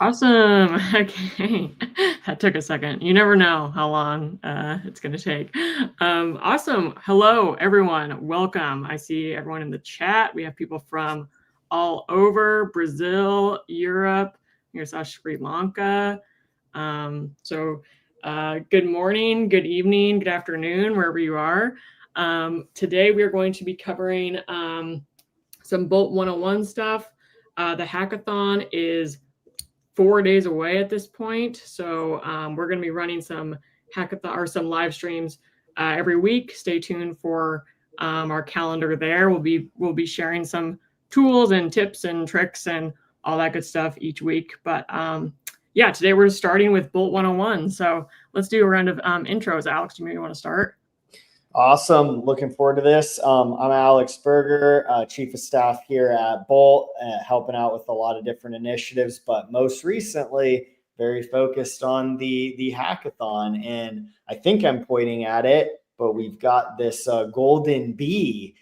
Awesome. Okay. That took a second. You never know how long it's going to take. Awesome. Hello, everyone. Welcome. I see everyone in the chat. We have people from all over Brazil, Europe, Sri Lanka. Good morning, good evening, good afternoon, wherever you are. Today, we are going to be covering some Bolt 101 stuff. The hackathon is 4 days away at this point. So we're going to be running some hackathon or some live streams every week. Stay tuned for our calendar there. We'll be sharing some tools and tips and tricks and all that good stuff each week. But yeah, today we're starting with Bolt 101. So let's do a round of intros. Alex, do you maybe want to start? Awesome. Looking forward to this. I'm Alex Berger, Chief of Staff here at Bolt, helping out with a lot of different initiatives, but most recently, very focused on the hackathon. And I think I'm pointing at it, but we've got this golden bee.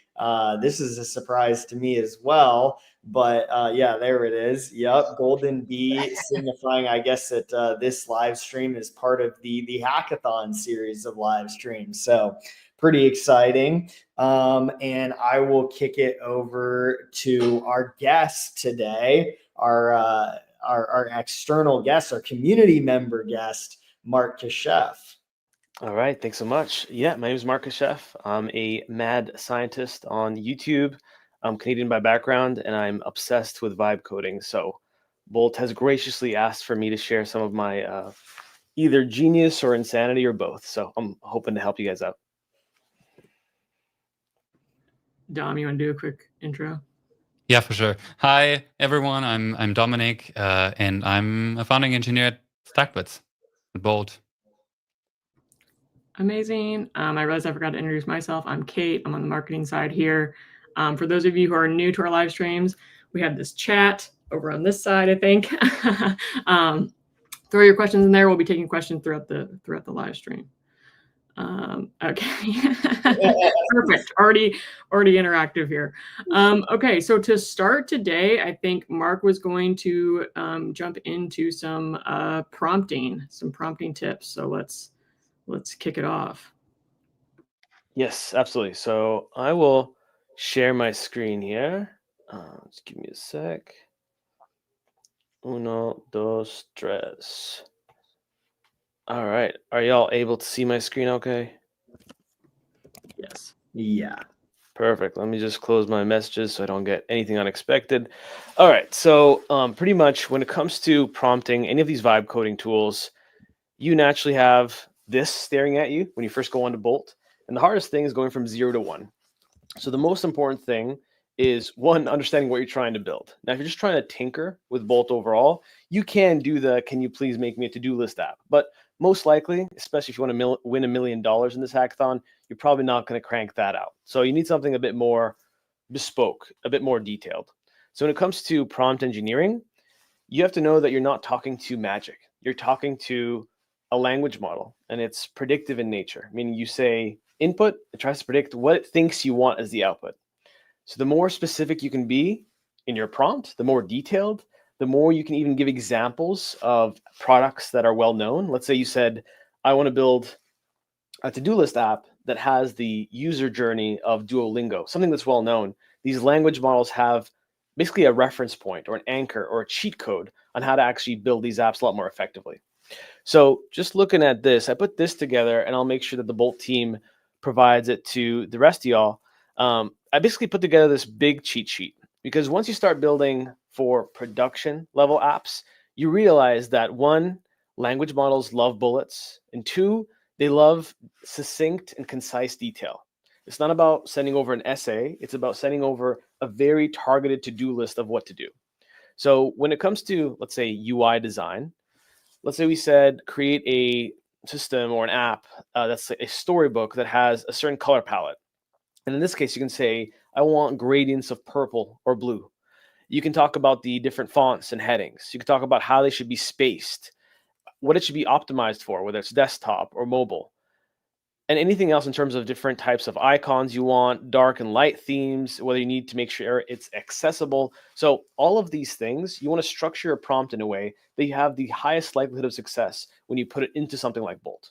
This is a surprise to me as well. But yeah, there it is. Yep, golden bee, signifying, I guess, that this live stream is part of the hackathon series of live streams. So pretty exciting. And I will kick it over to our guest today, our external guest, our community member guest, Mark Kashef. All right, thanks so much. Yeah, my name is Mark Kashef. I'm a mad scientist on YouTube. I'm Canadian by background, and I'm obsessed with vibe coding. So Bolt has graciously asked for me to share some of my either genius or insanity or both. So I'm hoping to help you guys out. Dom, you want to do a quick intro? Yeah, for sure. Hi, everyone. I'm Dominic, and I'm a founding engineer at StackBits at Bolt. Amazing. I realized I forgot to introduce myself. I'm Kate. I'm on the marketing side here. For those of you who are new to our live streams, we have this chat over on this side, I think. Throw your questions in there. We'll be taking questions throughout the live stream. Okay. Perfect. Already interactive here. Okay, so to start today, I think Mark was going to jump into some prompting tips. So let's kick it off. Yes, absolutely. So I will share my screen here. Just give me a sec. Uno, dos, tres. All right. Are y'all able to see my screen okay? Yes. Yeah. Perfect. Let me just close my messages so I don't get anything unexpected. All right. So pretty much when it comes to prompting any of these vibe coding tools, you naturally have this staring at you when you first go onto Bolt. And the hardest thing is going from 0 to 1. So the most important thing is, one, understanding what you're trying to build. Now, if you're just trying to tinker with Bolt overall, you can do the, can you please make me a to-do list app? But most likely, especially if you want to win $1 million in this hackathon, you're probably not going to crank that out. So you need something a bit more bespoke, a bit more detailed. So when it comes to prompt engineering, you have to know that you're not talking to magic. You're talking to a language model, and it's predictive in nature, meaning you say input, it tries to predict what it thinks you want as the output. So the more specific you can be in your prompt, the more detailed, the more you can even give examples of products that are well known. Let's say you said, I want to build a to-do list app that has the user journey of Duolingo, something that's well known. These language models have basically a reference point or an anchor or a cheat code on how to actually build these apps a lot more effectively. So just looking at this, I put this together and I'll make sure that the Bolt team provides it to the rest of y'all. I basically put together this big cheat sheet because once you start building for production level apps, you realize that one, language models love bullets, and two, they love succinct and concise detail. It's not about sending over an essay. It's about sending over a very targeted to-do list of what to do. So when it comes to, let's say, UI design, let's say we said create a system or an app that's a storybook that has a certain color palette. And in this case, you can say, I want gradients of purple or blue. You can talk about the different fonts and headings. You can talk about how they should be spaced, what it should be optimized for, whether it's desktop or mobile. and anything else in terms of different types of icons you want, dark and light themes, whether you need to make sure it's accessible. So all of these things, you want to structure your prompt in a way that you have the highest likelihood of success when you put it into something like Bolt.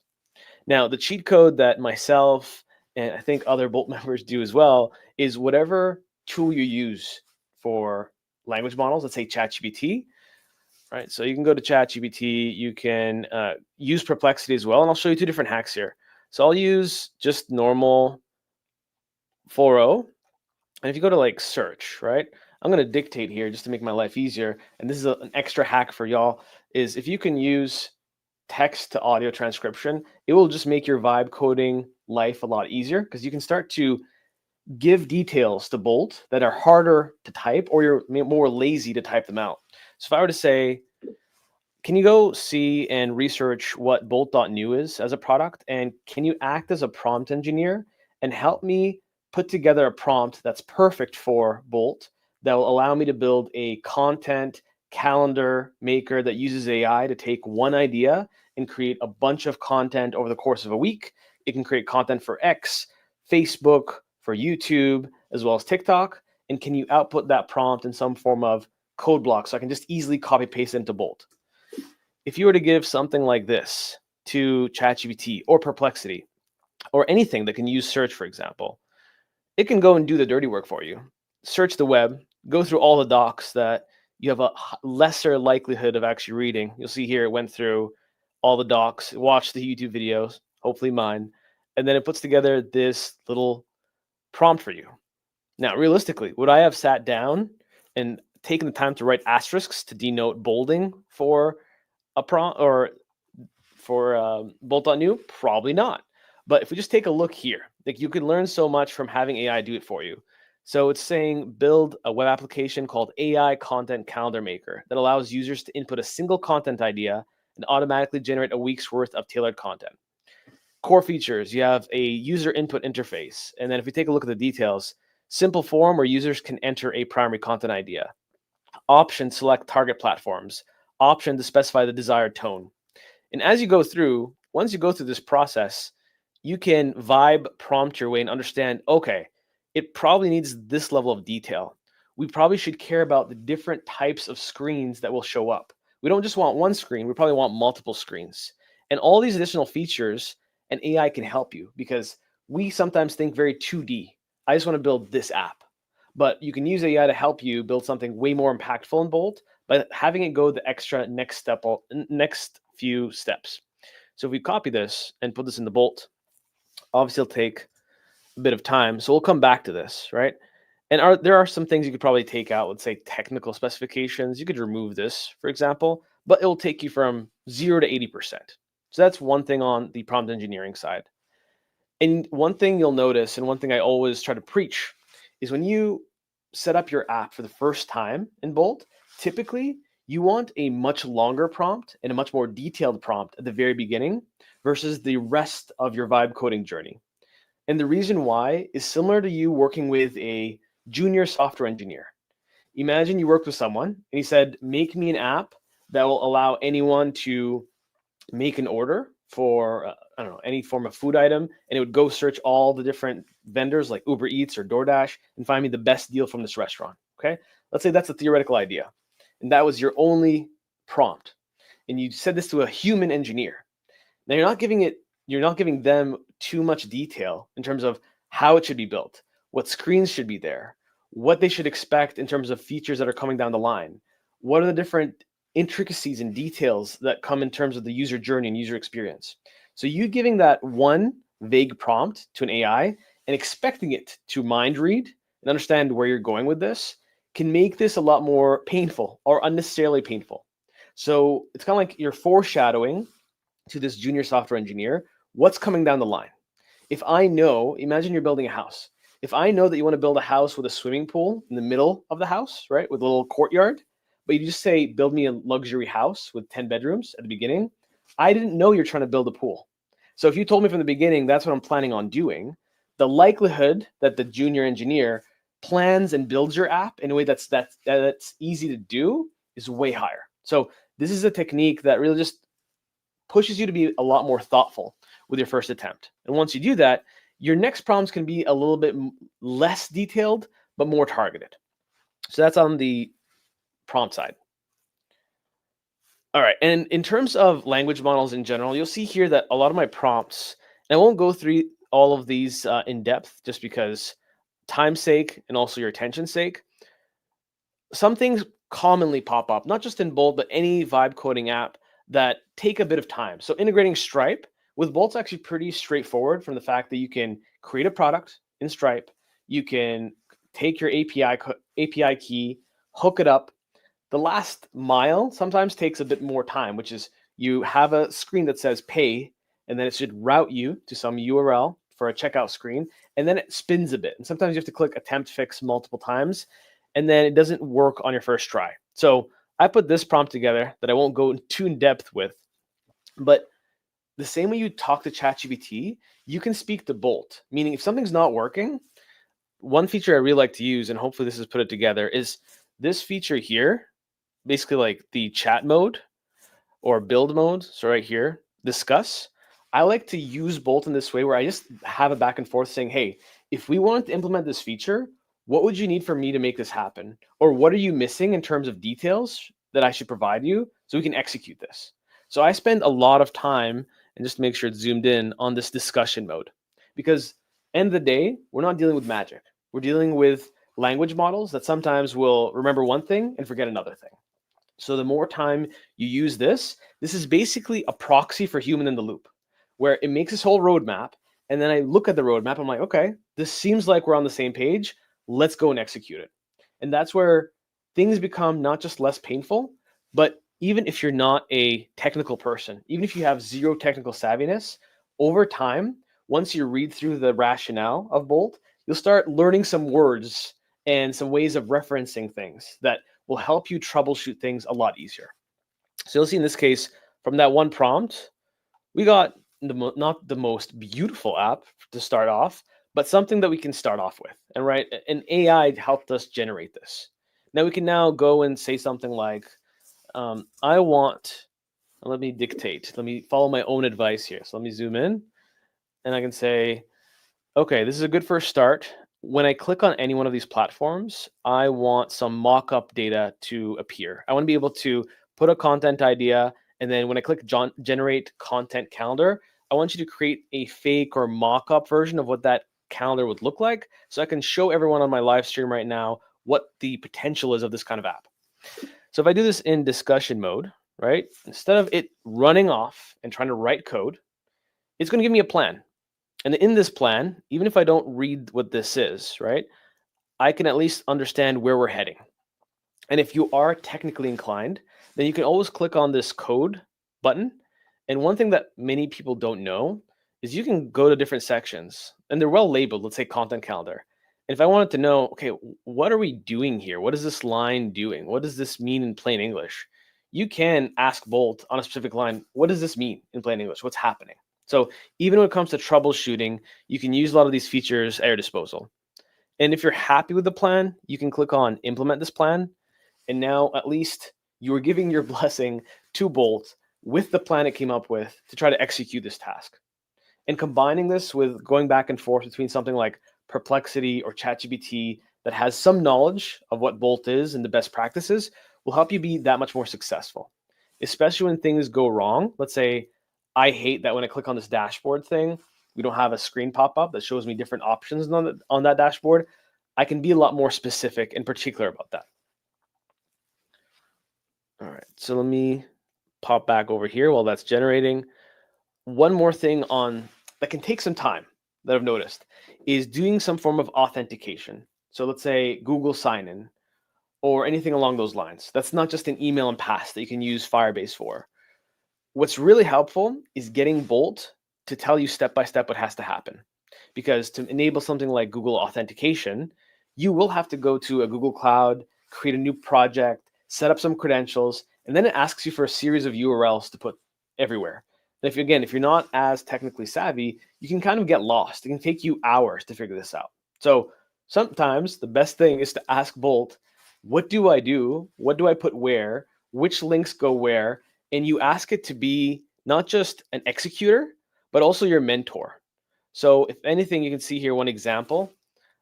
Now, the cheat code that myself and I think other Bolt members do as well is whatever tool you use for language models, let's say ChatGPT, right? So you can go to ChatGPT, you can use Perplexity as well, and I'll show you two different hacks here. So I'll use just normal 4.0, and if you go to like search, right? I'm going to dictate here just to make my life easier, and this is an extra hack for y'all, is if you can use text to audio transcription, it will just make your vibe coding life a lot easier because you can start to give details to Bolt that are harder to type or you're more lazy to type them out. So if I were to say, can you go see and research what Bolt.new is as a product? And can you act as a prompt engineer and help me put together a prompt that's perfect for Bolt that will allow me to build a content calendar maker that uses AI to take one idea and create a bunch of content over the course of a week. It can create content for X, Facebook, for YouTube, as well as TikTok. And can you output that prompt in some form of code block so I can just easily copy paste it into Bolt? If you were to give something like this to ChatGPT or Perplexity or anything that can use search, for example, it can go and do the dirty work for you. Search the web, go through all the docs that you have a lesser likelihood of actually reading. You'll see here it went through all the docs, watched the YouTube videos, hopefully mine, and then it puts together this little prompt for you. Now, realistically, would I have sat down and taken the time to write asterisks to denote bolding for a prompt or for Bolt.new? Probably not. But if we just take a look here, like you can learn so much from having AI do it for you. So it's saying build a web application called AI Content Calendar Maker that allows users to input a single content idea and automatically generate a week's worth of tailored content. Core features, you have a user input interface. And then if we take a look at the details, simple form where users can enter a primary content idea. Option, select target platforms. Option to specify the desired tone. And as you go through, once you go through this process, you can vibe prompt your way and understand, okay, it probably needs this level of detail. We probably should care about the different types of screens that will show up. We don't just want one screen, we probably want multiple screens. And all these additional features, and AI can help you because we sometimes think very 2D. I just want to build this app. But you can use AI to help you build something way more impactful in Bolt by having it go the extra next few steps. So if we copy this and put this in the Bolt, obviously it'll take a bit of time. So we'll come back to this, right? And there are some things you could probably take out, let's say technical specifications. You could remove this, for example, but it will take you from 0 to 80%. So that's one thing on the prompt engineering side. And one thing you'll notice, and one thing I always try to preach, is when you set up your app for the first time in Bolt, typically you want a much longer prompt and a much more detailed prompt at the very beginning versus the rest of your vibe coding journey. And the reason why is similar to you working with a junior software engineer. Imagine you worked with someone and he said, make me an app that will allow anyone to make an order for, I don't know, any form of food item. And it would go search all the different vendors like Uber Eats or DoorDash and find me the best deal from this restaurant. Okay. Let's say that's a theoretical idea. And that was your only prompt. And you said this to a human engineer. Now you're not giving them too much detail in terms of how it should be built, what screens should be there, what they should expect in terms of features that are coming down the line. What are the different intricacies and details that come in terms of the user journey and user experience? So you giving that one vague prompt to an AI and expecting it to mind read and understand where you're going with this can make this a lot more painful or unnecessarily painful. So it's kind of like you're foreshadowing to this junior software engineer what's coming down the line. If I know, imagine you're building a house. If I know that you want to build a house with a swimming pool in the middle of the house, right, with a little courtyard, but you just say, build me a luxury house with 10 bedrooms at the beginning, I didn't know you're trying to build a pool. So if you told me from the beginning, that's what I'm planning on doing, the likelihood that the junior engineer plans and builds your app in a way that's easy to do is way higher. So this is a technique that really just pushes you to be a lot more thoughtful with your first attempt. And once you do that, your next prompts can be a little bit less detailed, but more targeted. So that's on the prompt side. All right, and in terms of language models in general, you'll see here that a lot of my prompts, and I won't go through all of these in depth just because time's sake and also your attention's sake. Some things commonly pop up, not just in Bolt, but any vibe coding app that take a bit of time. So integrating Stripe with Bolt's actually pretty straightforward from the fact that you can create a product in Stripe, you can take your API key, hook it up. The last mile sometimes takes a bit more time, which is you have a screen that says pay, and then it should route you to some URL for a checkout screen, and then it spins a bit. And sometimes you have to click attempt fix multiple times, and then it doesn't work on your first try. So I put this prompt together that I won't go too in depth with, but the same way you talk to ChatGPT, you can speak to Bolt, meaning if something's not working, one feature I really like to use, and hopefully this has put it together, is this feature here, basically like the chat mode or build mode. So right here, discuss. I like to use Bolt in this way where I just have a back and forth saying, hey, if we wanted to implement this feature, what would you need for me to make this happen? Or what are you missing in terms of details that I should provide you so we can execute this? So I spend a lot of time, and just to make sure it's zoomed in, on this discussion mode. Because end of the day, we're not dealing with magic. We're dealing with language models that sometimes will remember one thing and forget another thing. So the more time you use this is basically a proxy for human in the loop, where it makes this whole roadmap. And then I look at the roadmap, I'm like, okay, this seems like we're on the same page. Let's go and execute it. And that's where things become not just less painful, but even if you're not a technical person, even if you have zero technical savviness, over time, once you read through the rationale of Bolt, you'll start learning some words and some ways of referencing things that will help you troubleshoot things a lot easier. So you'll see in this case, from that one prompt, we got not the most beautiful app to start off, but something that we can start off with. And right, an AI helped us generate this. Now we can now go and say something like, I want, let me dictate, let me follow my own advice here. So let me zoom in and I can say, okay, this is a good first start. When I click on any one of these platforms, I want some mock-up data to appear. I want to be able to put a content idea, and then when I click generate content calendar, I want you to create a fake or mock-up version of what that calendar would look like, so I can show everyone on my live stream right now what the potential is of this kind of app. So if I do this in discussion mode, right, instead of it running off and trying to write code, it's going to give me a plan. And in this plan, even if I don't read what this is, right, I can at least understand where we're heading. And if you are technically inclined, then you can always click on this code button. And one thing that many people don't know is you can go to different sections and they're well labeled. Let's say content calendar. And if I wanted to know, okay, what are we doing here? What is this line doing? What does this mean in plain English? You can ask Bolt on a specific line, what does this mean in plain English? What's happening? So even when it comes to troubleshooting, you can use a lot of these features at your disposal. And if you're happy with the plan, you can click on implement this plan. And now at least you are giving your blessing to Bolt with the plan it came up with to try to execute this task. And combining this with going back and forth between something like Perplexity or ChatGPT that has some knowledge of what Bolt is and the best practices will help you be that much more successful, especially when things go wrong. Let's say I hate that when I click on this dashboard thing, we don't have a screen pop up that shows me different options on that dashboard. I can be a lot more specific and particular about that. All right, so let me pop back over here while that's generating. One more thing on that can take some time that I've noticed is doing some form of authentication. So let's say Google sign-in or anything along those lines. That's not just an email and pass that you can use Firebase for. What's really helpful is getting Bolt to tell you step-by-step what has to happen. Because to enable something like Google authentication, you will have to go to a Google Cloud, create a new project, set up some credentials, and then it asks you for a series of URLs to put everywhere. And if you're not as technically savvy, you can kind of get lost. It can take you hours to figure this out. So sometimes the best thing is to ask Bolt, what do I do? What do I put where? Which links go where? And you ask it to be not just an executor, but also your mentor. So if anything, you can see here one example.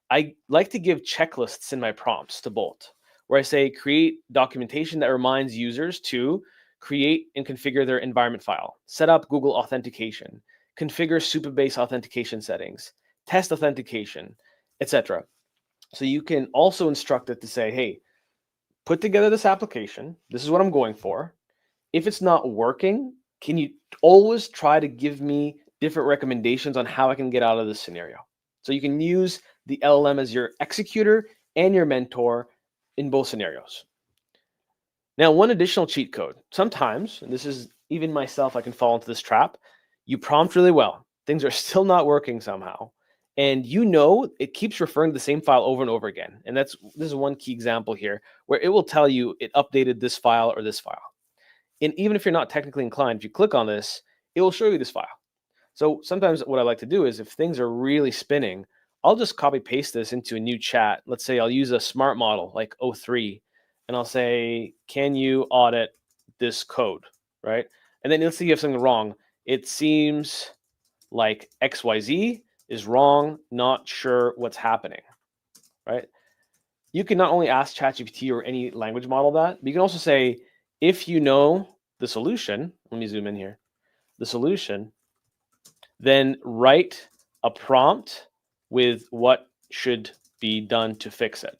I like to give checklists in my prompts to Bolt, where I say create documentation that reminds users to create and configure their environment file, set up Google authentication, configure Supabase authentication settings, test authentication, etc. So you can also instruct it to say, hey, put together this application. This is what I'm going for. If it's not working, can you always try to give me different recommendations on how I can get out of this scenario? So you can use the LLM as your executor and your mentor in both scenarios. Now, one additional cheat code. Sometimes, and this is even myself, I can fall into this trap. You prompt really well. Things are still not working somehow. And you know it keeps referring to the same file over and over again. And this is one key example here where it will tell you it updated this file or this file. And even if you're not technically inclined, if you click on this, it will show you this file. So sometimes what I like to do is if things are really spinning, I'll just copy paste this into a new chat. Let's say I'll use a smart model like O3, and I'll say, can you audit this code, right? And then let's see if you have something wrong. It seems like XYZ is wrong, not sure what's happening, right? You can not only ask ChatGPT or any language model that, but you can also say, if you know the solution, let me zoom in here, the solution, then write a prompt with what should be done to fix it.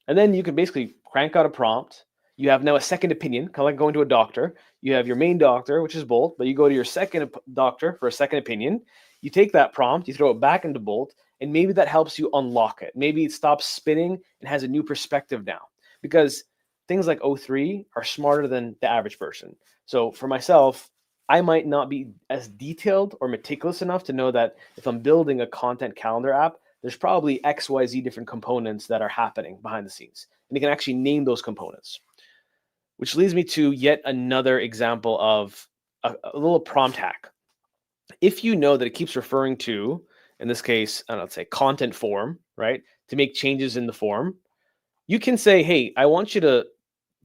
And then you can basically crank out a prompt. You have now a second opinion, kind of like going to a doctor. You have your main doctor, which is Bolt, but you go to your second doctor for a second opinion. You take that prompt, you throw it back into Bolt, and maybe that helps you unlock it. Maybe it stops spinning and has a new perspective now. Because things like O3 are smarter than the average person. So for myself, I might not be as detailed or meticulous enough to know that if I'm building a content calendar app, there's probably XYZ different components that are happening behind the scenes. And you can actually name those components. Which leads me to yet another example of a little prompt hack. If you know that it keeps referring to, in this case, I don't know, let's say content form, right? To make changes in the form, you can say, hey, I want you to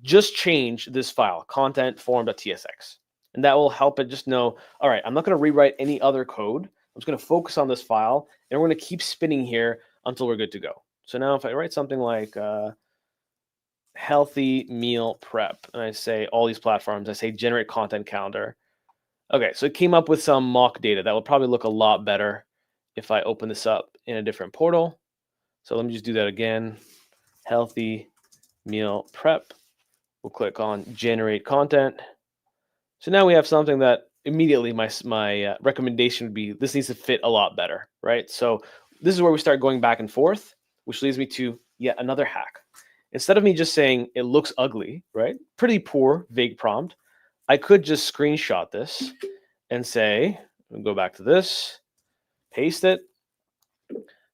just change this file, content form.tsx. And that will help it just know, all right, I'm not going to rewrite any other code. I'm just going to focus on this file, and we're going to keep spinning here until we're good to go. So now if I write something like healthy meal prep, and I say all these platforms, I say generate content calendar. Okay, so it came up with some mock data that will probably look a lot better if I open this up in a different portal. So let me just do that again. Healthy meal prep. We'll click on generate content. So now we have something that immediately my recommendation would be this needs to fit a lot better, right? So this is where we start going back and forth, which leads me to yet another hack. Instead of me just saying it looks ugly, right? Pretty poor, vague prompt. I could just screenshot this and say, go back to this, paste it.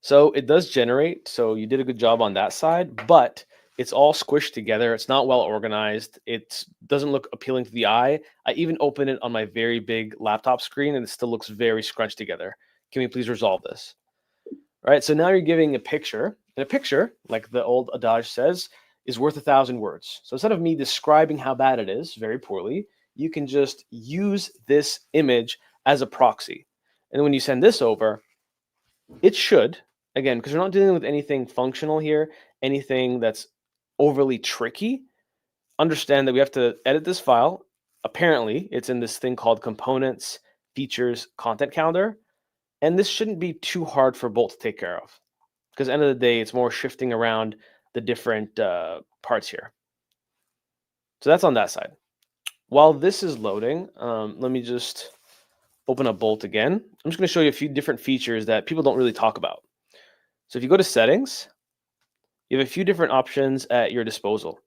So it does generate. So you did a good job on that side, but it's all squished together. It's not well organized. It doesn't look appealing to the eye. I even open it on my very big laptop screen and it still looks very scrunched together. Can we please resolve this? All right, so now you're giving a picture. And a picture, like the old adage says, is worth 1,000 words. So instead of me describing how bad it is very poorly, you can just use this image as a proxy. And when you send this over, it should, again, because we're not dealing with anything functional here, anything that's overly tricky, understand that we have to edit this file. Apparently, it's in this thing called components, features, content calendar. And this shouldn't be too hard for Bolt to take care of. Because at the end of the day, it's more shifting around the different parts here. So that's on that side. While this is loading, let me just open up Bolt again. I'm just going to show you a few different features that people don't really talk about. So if you go to settings, you have a few different options at your disposal.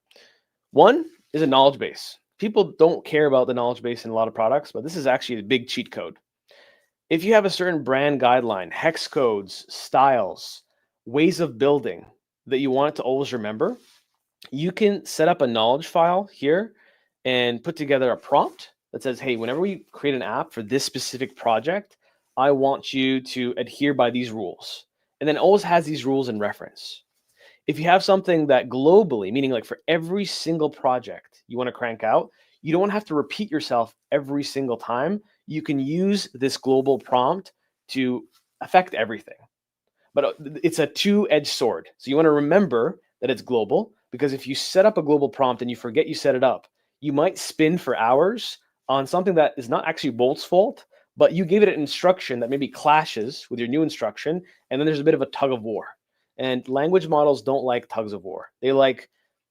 One is a knowledge base. People don't care about the knowledge base in a lot of products, but this is actually a big cheat code. If you have a certain brand guideline, hex codes, styles, ways of building that you want it to always remember, you can set up a knowledge file here and put together a prompt that says, hey, whenever we create an app for this specific project, I want you to adhere by these rules. And then it always has these rules in reference. If you have something that globally, meaning like for every single project you want to crank out, you don't have to repeat yourself every single time. you can use this global prompt to affect everything. But it's a two-edged sword. So you want to remember that it's global, because if you set up a global prompt and you forget you set it up, you might spin for hours on something that is not actually Bolt's fault, but you gave it an instruction that maybe clashes with your new instruction, and then there's a bit of a tug of war. And language models don't like tugs of war. They like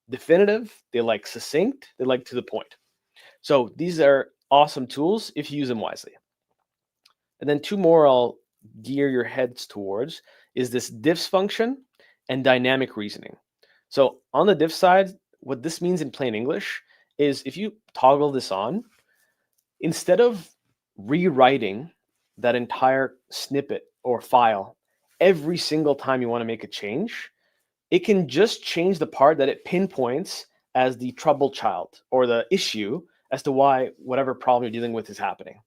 definitive, they like succinct, they like to the point. So these are awesome tools if you use them wisely. And then two more I'll gear your heads towards is this diffs function and dynamic reasoning. So on the diff side, what this means in plain English is if you toggle this on, instead of rewriting that entire snippet or file every single time you want to make a change, it can just change the part that it pinpoints as the trouble child or the issue as to why whatever problem you're dealing with is happening.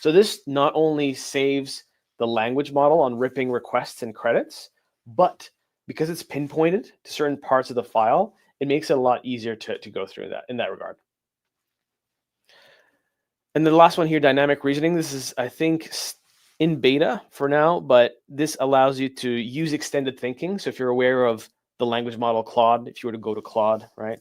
So this not only saves the language model on ripping requests and credits, but because it's pinpointed to certain parts of the file, it makes it a lot easier to go through that in that regard. And the last one here, dynamic reasoning. This is, I think, in beta for now, but this allows you to use extended thinking. So if you're aware of the language model Claude, if you were to go to Claude, right,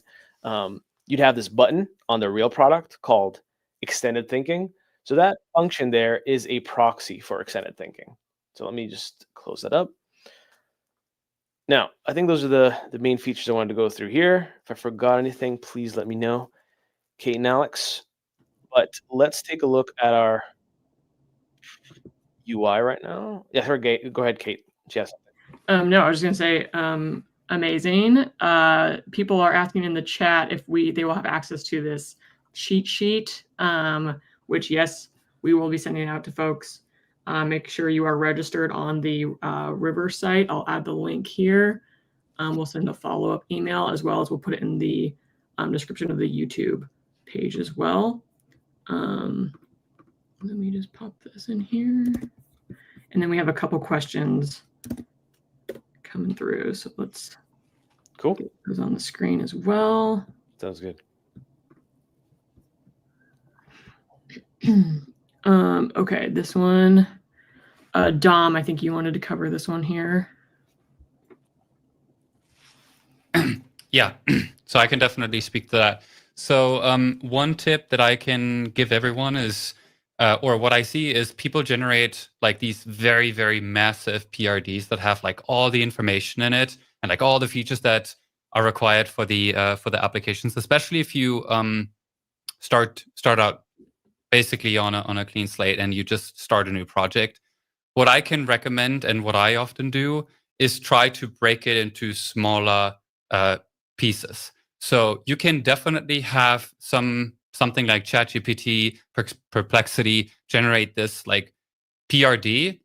you'd have this button on the real product called extended thinking. So that function there is a proxy for extended thinking. So let me just close that up. Now, I think those are the main features I wanted to go through here. If I forgot anything, please let me know, Kate and Alex. But let's take a look at our UI right now. Yeah, go ahead, Kate. Yes. No, I was just gonna say, amazing. People are asking in the chat if they will have access to this cheat sheet, which yes, we will be sending out to folks. Make sure you are registered on the River site. I'll add the link here. We'll send a follow-up email, as well as we'll put it in the description of the YouTube page as well. Let me just pop this in here. And then we have a couple questions coming through. So let's get those on the screen as well. Sounds good. Okay, this one. Dom, I think you wanted to cover this one here. Yeah, so I can definitely speak to that. So one tip that I can give everyone is, or what I see is people generate like these very, very massive PRDs that have like all the information in it and like all the features that are required for the applications, especially if you start out basically on a clean slate and you just start a new project. What I can recommend and what I often do is try to break it into smaller pieces. So you can definitely have something like ChatGPT, Perplexity generate this like PRD.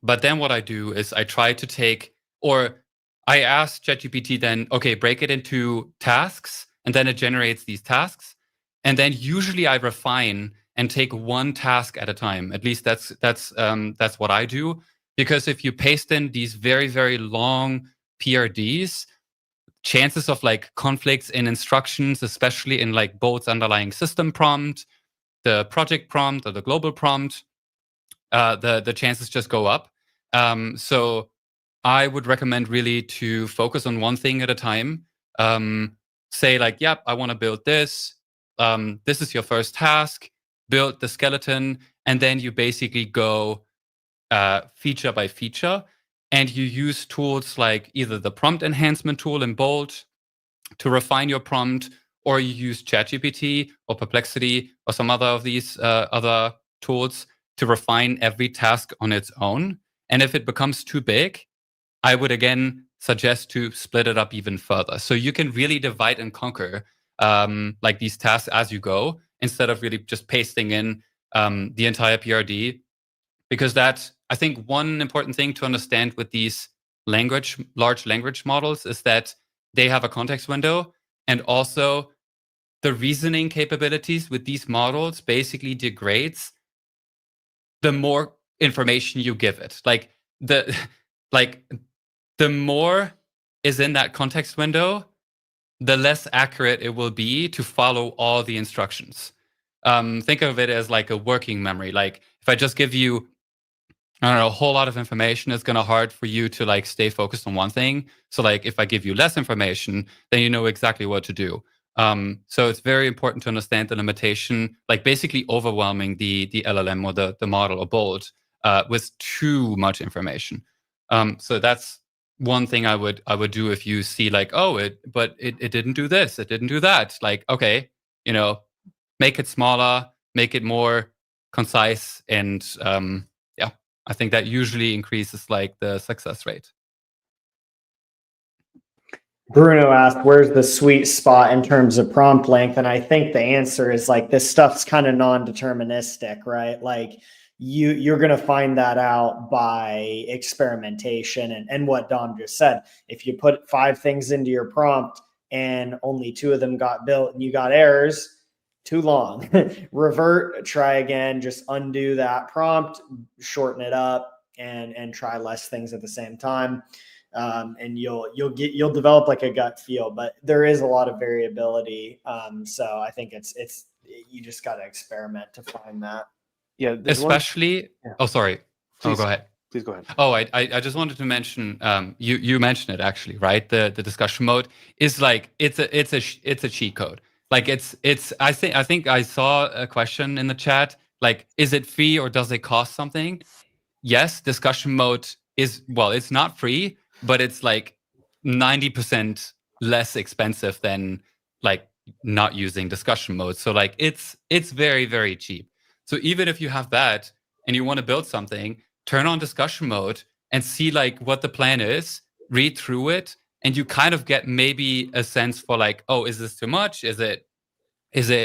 But then what I do is I try to take, or I ask ChatGPT then, okay, break it into tasks, and then it generates these tasks. And then usually I refine and take one task at a time. At least that's what I do. Because if you paste in these very, very long PRDs, chances of like conflicts in instructions, especially in like Bolt's underlying system prompt, the project prompt or the global prompt, the chances just go up. So I would recommend really to focus on one thing at a time. Say like, yep, I want to build this. This is your first task. Build the skeleton, and then you basically go feature by feature. And you use tools like either the prompt enhancement tool in Bolt to refine your prompt, or you use ChatGPT or Perplexity or some other of these other tools to refine every task on its own. And if it becomes too big, I would again suggest to split it up even further. So you can really divide and conquer like these tasks as you go, instead of really just pasting in the entire PRD. Because that's, I think, one important thing to understand with these large language models is that they have a context window, and also the reasoning capabilities with these models basically degrades the more information you give it. Like the more is in that context window, the less accurate it will be to follow all the instructions. Think of it as like a working memory. Like if I just give you, I don't know, a whole lot of information, it's going to hard for you to like stay focused on one thing. So like if I give you less information, then you know exactly what to do. So it's very important to understand the limitation, like basically overwhelming the LLM or the model or Bolt with too much information. So that's one thing I would do if you see like, oh, it didn't do this, it didn't do that. Like, okay, make it smaller, make it more concise, and yeah, I think that usually increases like the success rate. Bruno asked, where's the sweet spot in terms of prompt length? And I think the answer is like, this stuff's kind of non-deterministic, right? Like you're going to find that out by experimentation and what Dom just said. If you put 5 things into your prompt and only 2 of them got built and you got errors, too long. Revert, try again, just undo that prompt, shorten it up, and try less things at the same time. And you'll develop like a gut feel, but there is a lot of variability. So I think it's you just got to experiment to find that. Yeah, especially. Yeah. Oh, sorry. Please, go ahead. Please go ahead. Oh, I just wanted to mention. You mentioned it actually, right? The discussion mode is like it's a cheat code. Like it's. I think I saw a question in the chat. Like, is it free or does it cost something? Yes, discussion mode is, well, it's not free, but it's like 90% less expensive than like not using discussion mode. So like it's very, very cheap. So even if you have that and you want to build something, turn on discussion mode and see like what the plan is, read through it, and you kind of get maybe a sense for like, oh, is this too much? Is it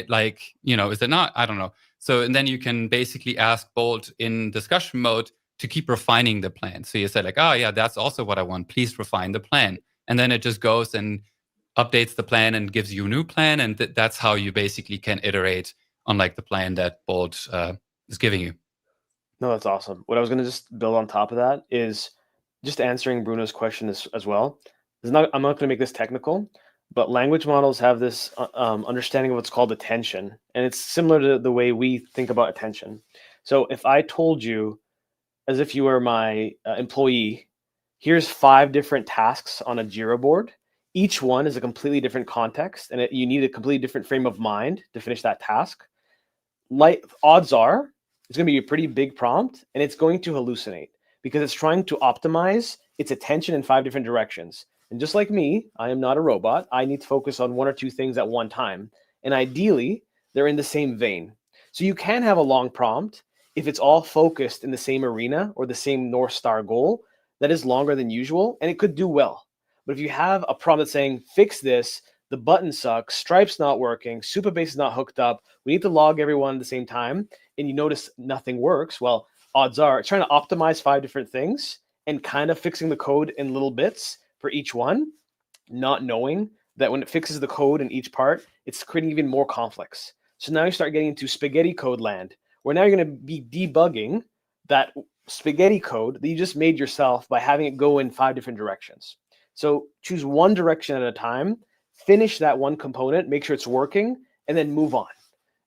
like, is it not? I don't know. So, and then you can basically ask Bolt in discussion mode to keep refining the plan. So you say like, oh yeah, that's also what I want. Please refine the plan. And then it just goes and updates the plan and gives you a new plan. And that's how you basically can iterate on like the plan that Bolt is giving you. No, that's awesome. What I was going to just build on top of that is just answering Bruno's question as well. I'm not going to make this technical, but language models have this understanding of what's called attention. And it's similar to the way we think about attention. So if I told you, as if you were my employee, here's 5 different tasks on a Jira board. Each one is a completely different context, and you need a completely different frame of mind to finish that task. Like, odds are it's going to be a pretty big prompt, and it's going to hallucinate because it's trying to optimize its attention in 5 different directions. And just like me, I am not a robot. I need to focus on 1 or 2 things at one time. And ideally, they're in the same vein. So you can have a long prompt if it's all focused in the same arena or the same North Star goal that is longer than usual, and it could do well. But if you have a prompt that's saying, fix this, the button sucks, Stripe's not working, Supabase is not hooked up, we need to log everyone at the same time, and you notice nothing works, well, odds are it's trying to optimize 5 different things and kind of fixing the code in little bits for each one, not knowing that when it fixes the code in each part, it's creating even more conflicts. So now you start getting into spaghetti code land, where now you're going to be debugging that spaghetti code that you just made yourself by having it go in 5 different directions. So choose one direction at a time, finish that one component, make sure it's working, and then move on.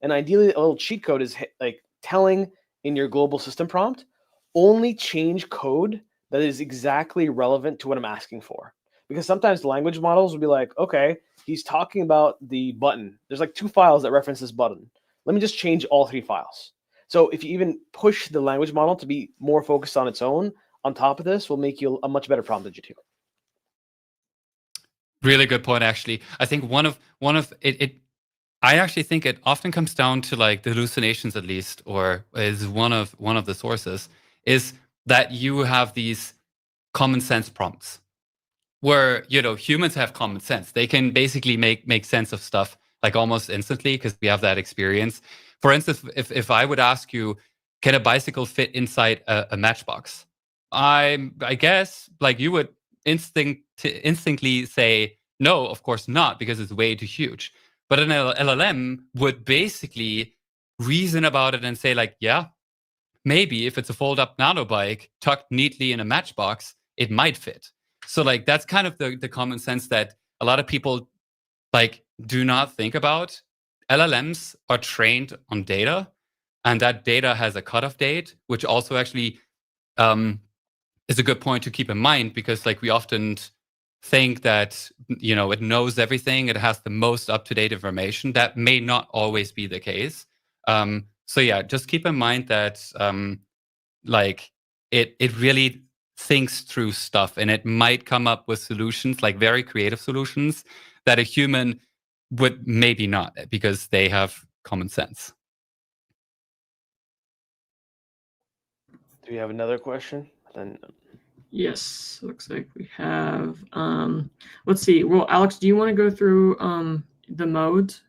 And ideally, a little cheat code is like telling in your global system prompt, only change code that is exactly relevant to what I'm asking for. Because sometimes language models will be like, okay, he's talking about the button. There's like 2 files that reference this button. Let me just change all 3 files. So if you even push the language model to be more focused on its own, on top of this will make you a much better prompt engineer. Really good point, actually. I think one of it. I actually think it often comes down to like the hallucinations, at least, or is one of the sources, is that you have these common sense prompts where humans have common sense. They can basically make sense of stuff like almost instantly because we have that experience. For instance, if I would ask you, can a bicycle fit inside a matchbox? I guess like you would instantly say, no, of course not, because it's way too huge. But an LLM would basically reason about it and say like, yeah, maybe if it's a fold-up nano bike tucked neatly in a matchbox, it might fit. So like that's kind of the common sense that a lot of people like do not think about LLMs are trained on data, and that data has a cutoff date, which also actually is a good point to keep in mind, because like we often think that, you know, it knows everything, it has the most up-to-date information. That may not always be the case. So yeah, just keep in mind that like it really thinks through stuff, and it might come up with solutions, like very creative solutions, that a human would maybe not, because they have common sense. Do we have another question? Then Yes, looks like we have. Let's see. Well, Alex, do you want to go through the modes?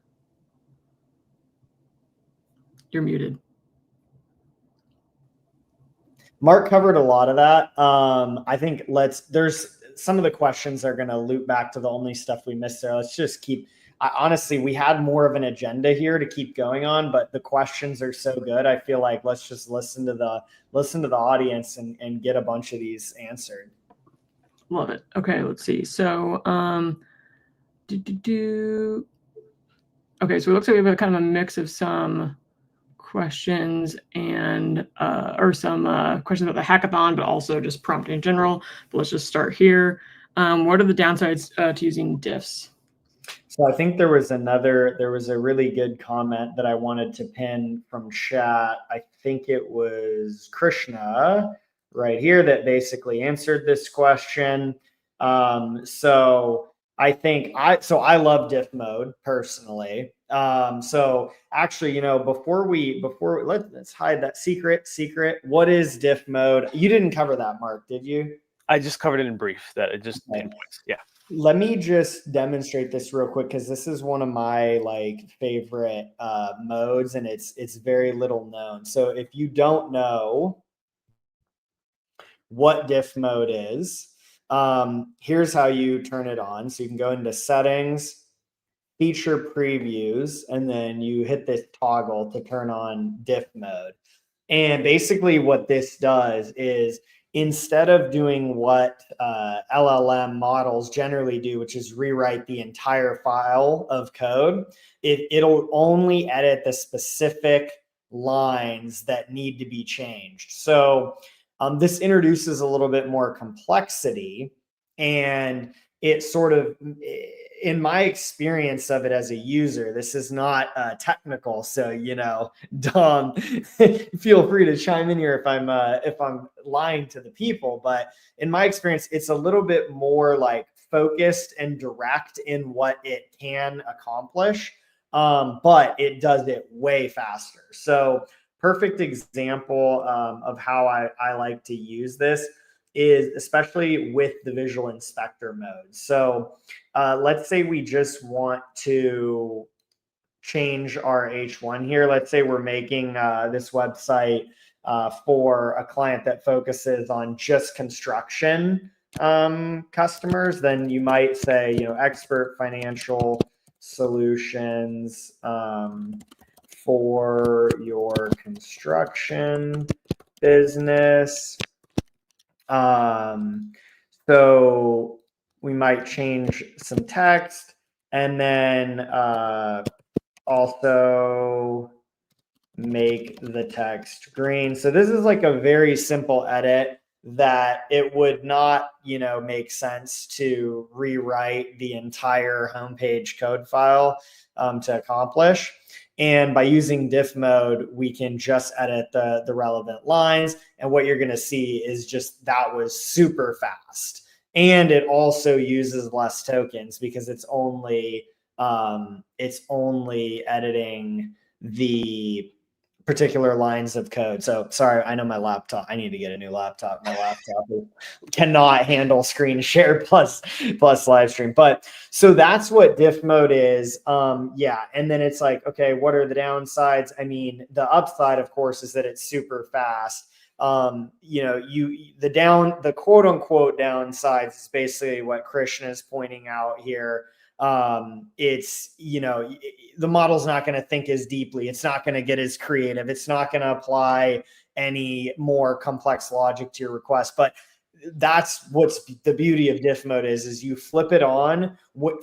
You're muted. Mark covered a lot of that. I think there's some of the questions are going to loop back to the only stuff we missed there. Let's just keep, honestly, we had more of an agenda here to keep going on, but the questions are so good. I feel like let's just listen to the audience and get a bunch of these answered. Love it. Okay, let's see. So, okay, so it looks like we have a kind of a mix of some questions and or some questions about the hackathon, but also just prompting in general. But let's just start here. What are the downsides to using diffs? So I think there was a really good comment that I wanted to pin from chat. I think it was Krishna right here that basically answered this question. So I think I love diff mode personally. So actually, you know, before let's hide that secret. What is diff mode? You didn't cover that, Mark, did you? I just covered it in brief. That it just pinpoints. Yeah. Let me just demonstrate this real quick, because this is one of my like favorite modes, and it's very little known. So if you don't know what diff mode is, here's how you turn it on. So you can go into settings, feature previews, and then you hit this toggle to turn on diff mode. And basically what this does is, instead of doing what LLM models generally do, which is rewrite the entire file of code, it'll only edit the specific lines that need to be changed. So this introduces a little bit more complexity, and it sort of, in my experience of it as a user, this is not technical. So, you know, Dom, feel free to chime in here if I'm lying to the people. But in my experience, it's a little bit more like focused and direct in what it can accomplish, but it does it way faster. So, perfect example of how I like to use this is especially with the visual inspector mode. So let's say we just want to change our H1 here. Let's say we're making this website for a client that focuses on just construction customers. Then you might say, you know, expert financial solutions for your construction business. So we might change some text, and then also make the text green. So this is like a very simple edit that it would not, you know, make sense to rewrite the entire homepage code file to accomplish. And by using diff mode, we can just edit the relevant lines. And what you're going to see is just that was super fast. And it also uses less tokens because it's only editing the particular lines of code. So sorry, I know my laptop, I need to get a new laptop. My laptop cannot handle screen share plus live stream. But so that's what diff mode is. Yeah. And then it's like, okay, what are the downsides? I mean, the upside, of course, is that it's super fast. You know, the quote unquote downsides is basically what Krishna is pointing out here. It's, you know, the model's not going to think as deeply. It's not going to get as creative. It's not going to apply any more complex logic to your request. But that's what's the beauty of diff mode is you flip it on.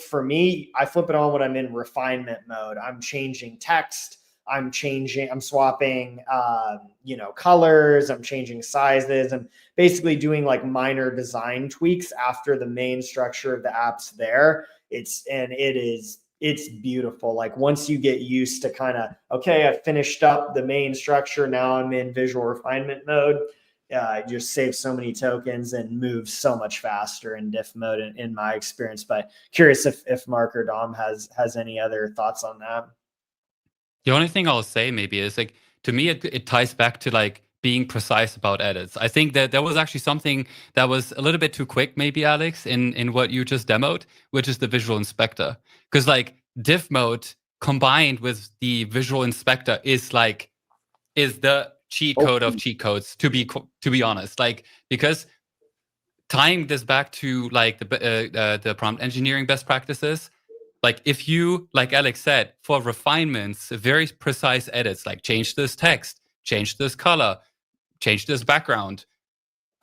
For me, I flip it on when I'm in refinement mode. I'm changing text. I'm swapping, colors. I'm changing sizes. I'm basically doing like minor design tweaks after the main structure of the app's there. It's beautiful. Like once you get used to kind of, okay, I finished up the main structure. Now I'm in visual refinement mode. Just save so many tokens and move so much faster in diff mode in my experience. But curious if Mark or Dom has any other thoughts on that. The only thing I'll say maybe is like, to me, it ties back to like being precise about edits. I think that there was actually something that was a little bit too quick, maybe, Alex, in what you just demoed, which is the visual inspector. Because like diff mode combined with the visual inspector is the cheat code of cheat codes, to be honest. Like, because tying this back to like the prompt engineering best practices, like if you, like Alex said, for refinements, very precise edits, like change this text, change this color, change this background,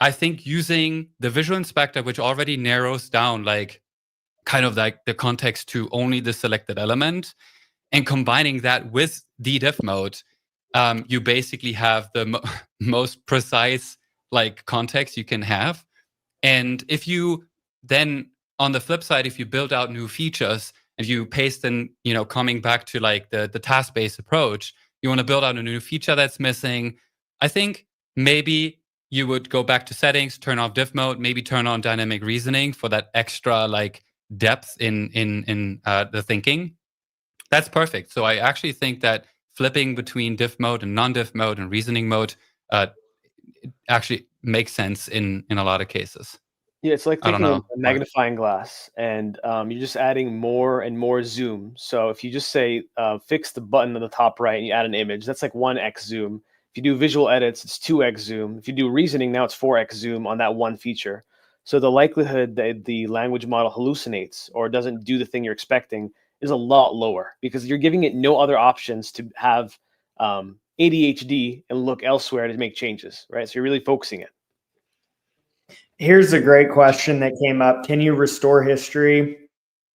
I think using the visual inspector, which already narrows down like kind of like the context to only the selected element, and combining that with the diff mode, you basically have the most precise like context you can have. And if you then, on the flip side, if you build out new features and you paste in, coming back to like the task-based approach, you want to build out a new feature that's missing, I think maybe you would go back to settings, turn off diff mode, maybe turn on dynamic reasoning for that extra like depth in the thinking. That's perfect. So I actually think that flipping between diff mode and non-diff mode and reasoning mode actually makes sense in a lot of cases. Yeah, it's like taking a Mark. magnifying glass and you're just adding more and more zoom. So if you just say fix the button on the top right and you add an image, that's like 1x zoom. If you do visual edits, it's 2x zoom. If you do reasoning, now it's 4x zoom on that one feature. So the likelihood that the language model hallucinates or doesn't do the thing you're expecting is a lot lower because you're giving it no other options to have ADHD and look elsewhere to make changes, right? So you're really focusing it. Here's a great question that came up. Can you restore history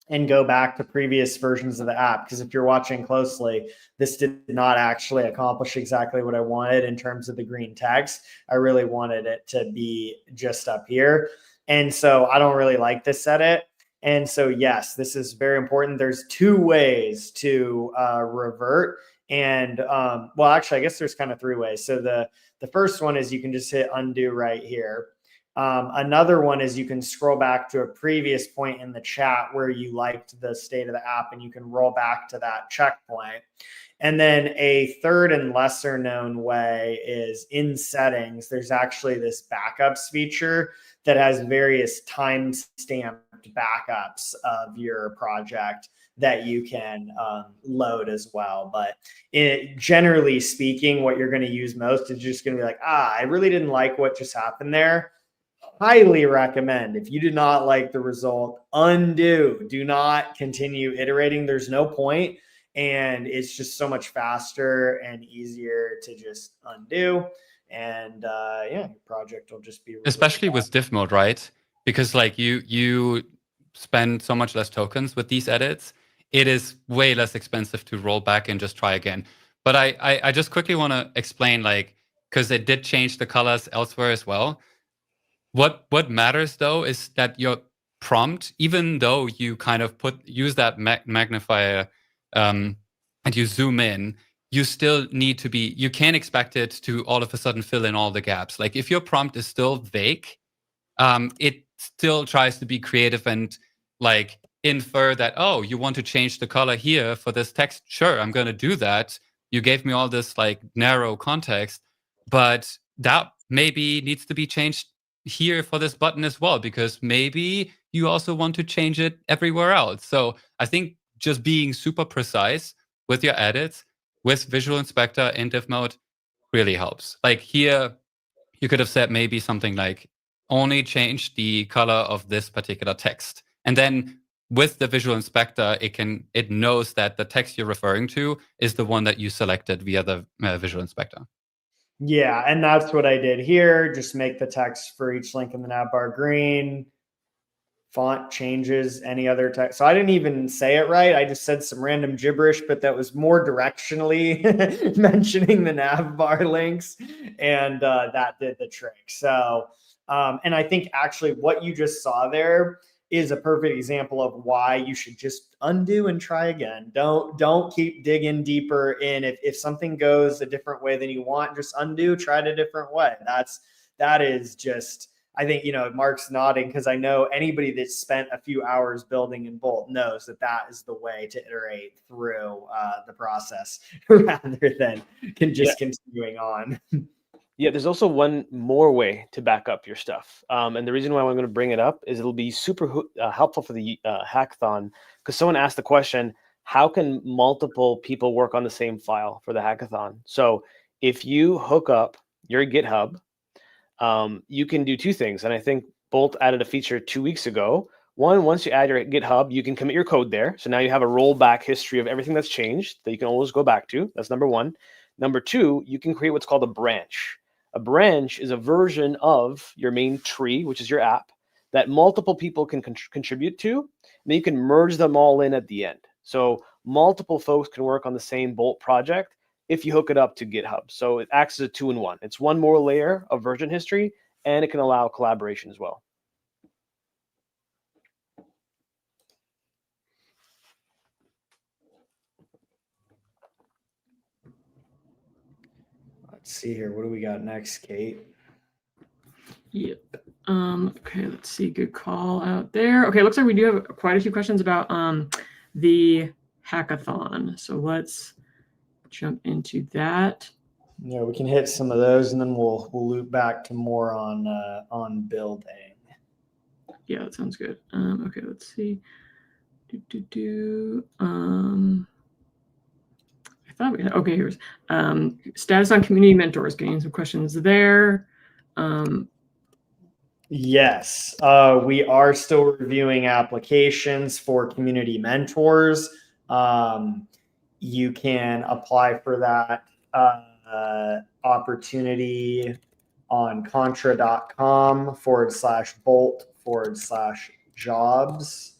and go back to previous versions of the app? Because if you're watching closely, this did not actually accomplish exactly what I wanted in terms of the green text. I really wanted it to be just up here. And so I don't really like this edit. And so, yes, this is very important. There's two ways to revert. And well, actually, I guess there's kind of three ways. So the first one is you can just hit undo right here. Another one is you can scroll back to a previous point in the chat where you liked the state of the app and you can roll back to that checkpoint. And then a third and lesser known way is in settings. There's actually this backups feature that has various time-stamped backups of your project that you can load as well. But generally speaking, what you're going to use most is just going to be like, I really didn't like what just happened there. Highly recommend. If you did not like the result, undo. Do not continue iterating. There's no point. And it's just so much faster and easier to just undo. And your project will just be especially with diff mode, right? Because like you spend so much less tokens with these edits. It is way less expensive to roll back and just try again. But I just quickly want to explain, like, because it did change the colors elsewhere as well. What matters though is that your prompt, even though you kind of use that magnifier and you zoom in, you still need to be, you can't expect it to all of a sudden fill in all the gaps. Like if your prompt is still vague, it still tries to be creative and like infer that, oh, you want to change the color here for this text. Sure, I'm going to do that. You gave me all this like narrow context, but that maybe needs to be changed here for this button as well, because maybe you also want to change it everywhere else. So I think just being super precise with your edits with Visual Inspector in diff mode really helps. Like here, you could have said maybe something like only change the color of this particular text. And then with the Visual Inspector, it knows that the text you're referring to is the one that you selected via the Visual Inspector. Yeah, and that's what I did here. Just make the text for each link in the navbar green. Font changes, any other text. So I didn't even say it right. I just said some random gibberish, but that was more directionally mentioning the navbar links, and that did the trick. So, and I think actually what you just saw there is a perfect example of why you should just undo and try again. Don't keep digging deeper in. If something goes a different way than you want, just undo, try it a different way. That is just, I think, Mark's nodding because I know anybody that's spent a few hours building in Bolt knows that is the way to iterate through the process rather than continuing on. Yeah, there's also one more way to back up your stuff. And the reason why I'm going to bring it up is it'll be super helpful for the hackathon, because someone asked the question, how can multiple people work on the same file for the hackathon? So if you hook up your GitHub, you can do two things. And I think Bolt added a feature 2 weeks ago. One, once you add your GitHub, you can commit your code there. So now you have a rollback history of everything that's changed that you can always go back to. That's number one. Number two, you can create what's called a branch. A branch is a version of your main tree, which is your app, that multiple people can contribute to. And then you can merge them all in at the end. So multiple folks can work on the same Bolt project if you hook it up to GitHub. So it acts as a 2-in-1. It's one more layer of version history, and it can allow collaboration as well. Let's see here. What do we got next, Kate? Yep. Okay, let's see. Good call out there. Okay, looks like we do have quite a few questions about the hackathon. So let's jump into that. Yeah, we can hit some of those, and then we'll loop back to more on building. Yeah, that sounds good. Okay, let's see. I thought we had, okay, here's status on community mentors. Getting some questions there. Yes, we are still reviewing applications for community mentors. You can apply for that opportunity on contra.com/bolt/jobs.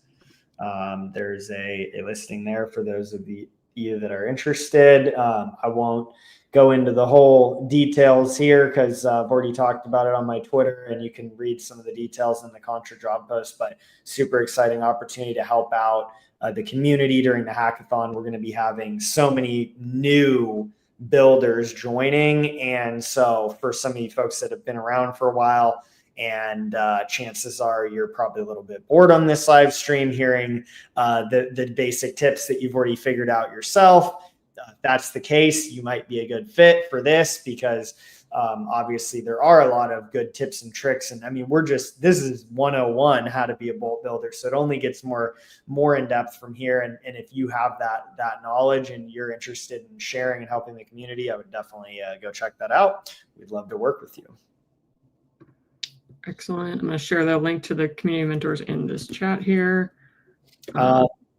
There's a listing there for those of you that are interested. I won't go into the whole details here because I've already talked about it on my Twitter, and you can read some of the details in the Contra job post, but super exciting opportunity to help out the community during the hackathon. We're going to be having so many new builders joining. And so for some of you folks that have been around for a while, and chances are you're probably a little bit bored on this live stream hearing the basic tips that you've already figured out yourself. If that's the case, you might be a good fit for this because obviously there are a lot of good tips and tricks. And I mean, this is 101 how to be a Bolt builder. So it only gets more in depth from here. And if you have that knowledge and you're interested in sharing and helping the community, I would definitely go check that out. We'd love to work with you. Excellent. I'm going to share the link to the community mentors in this chat here.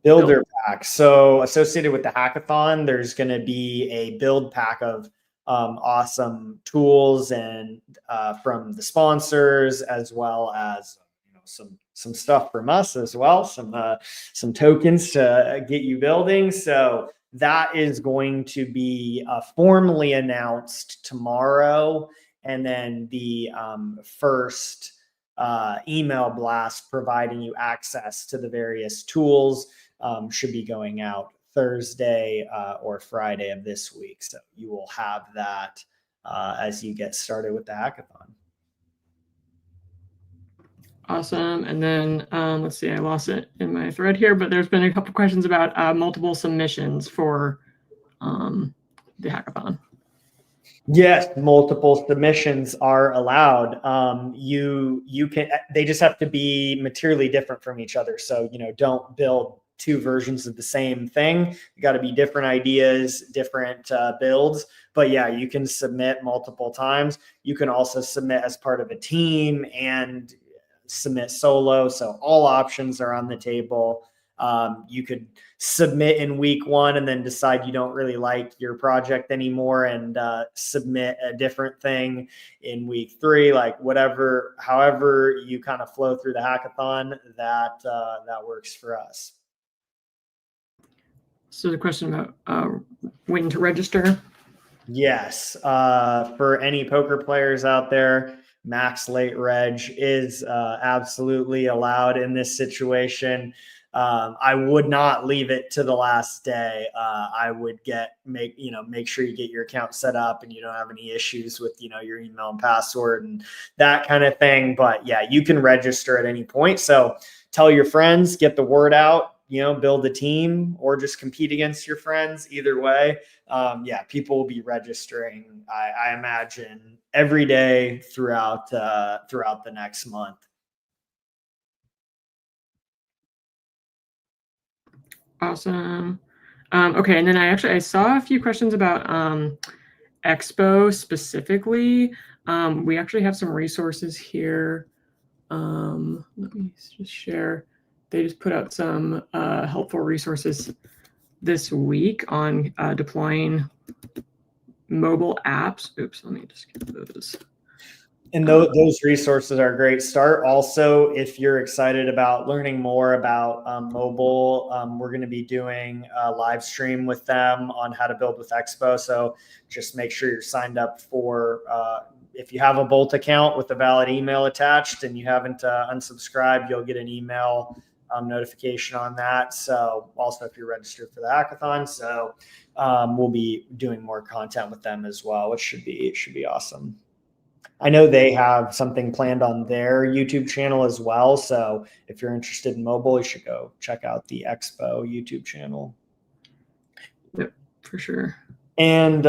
Builder pack. So associated with the hackathon, there's going to be a build pack of awesome tools and from the sponsors, as well as some stuff from us as well, some tokens to get you building. So that is going to be formally announced tomorrow. And then the first email blast providing you access to the various tools should be going out Thursday or Friday of this week. So you will have that as you get started with the hackathon. Awesome. And then let's see, I lost it in my thread here, but there's been a couple questions about multiple submissions for the hackathon. Yes, multiple submissions are allowed. You can, they just have to be materially different from each other. So, don't build two versions of the same thing. You got to be different ideas, different builds. But yeah, you can submit multiple times. You can also submit as part of a team and submit solo. So all options are on the table. You could submit in week 1 and then decide you don't really like your project anymore and submit a different thing in week 3, like whatever, however you kind of flow through the hackathon, that works for us. So the question about when to register. Yes. For any poker players out there, max late reg is absolutely allowed in this situation. I would not leave it to the last day. I would make sure you get your account set up and you don't have any issues with, your email and password and that kind of thing. But yeah, you can register at any point. So tell your friends, get the word out, build a team or just compete against your friends. Either way. People will be registering, I imagine, every day throughout the next month. Awesome. Okay, and then I saw a few questions about Expo specifically. We actually have some resources here. Let me just share. They just put out some helpful resources this week on deploying mobile apps. Oops, let me just get those. And those resources are a great start. Also, if you're excited about learning more about mobile, we're going to be doing a live stream with them on how to build with Expo. So just make sure you're signed up for, if you have a Bolt account with a valid email attached and you haven't unsubscribed, you'll get an email notification on that. So also if you're registered for the hackathon, so we'll be doing more content with them as well, which should be awesome. I know they have something planned on their YouTube channel as well. So if you're interested in mobile, you should go check out the Expo YouTube channel. Yep, for sure. And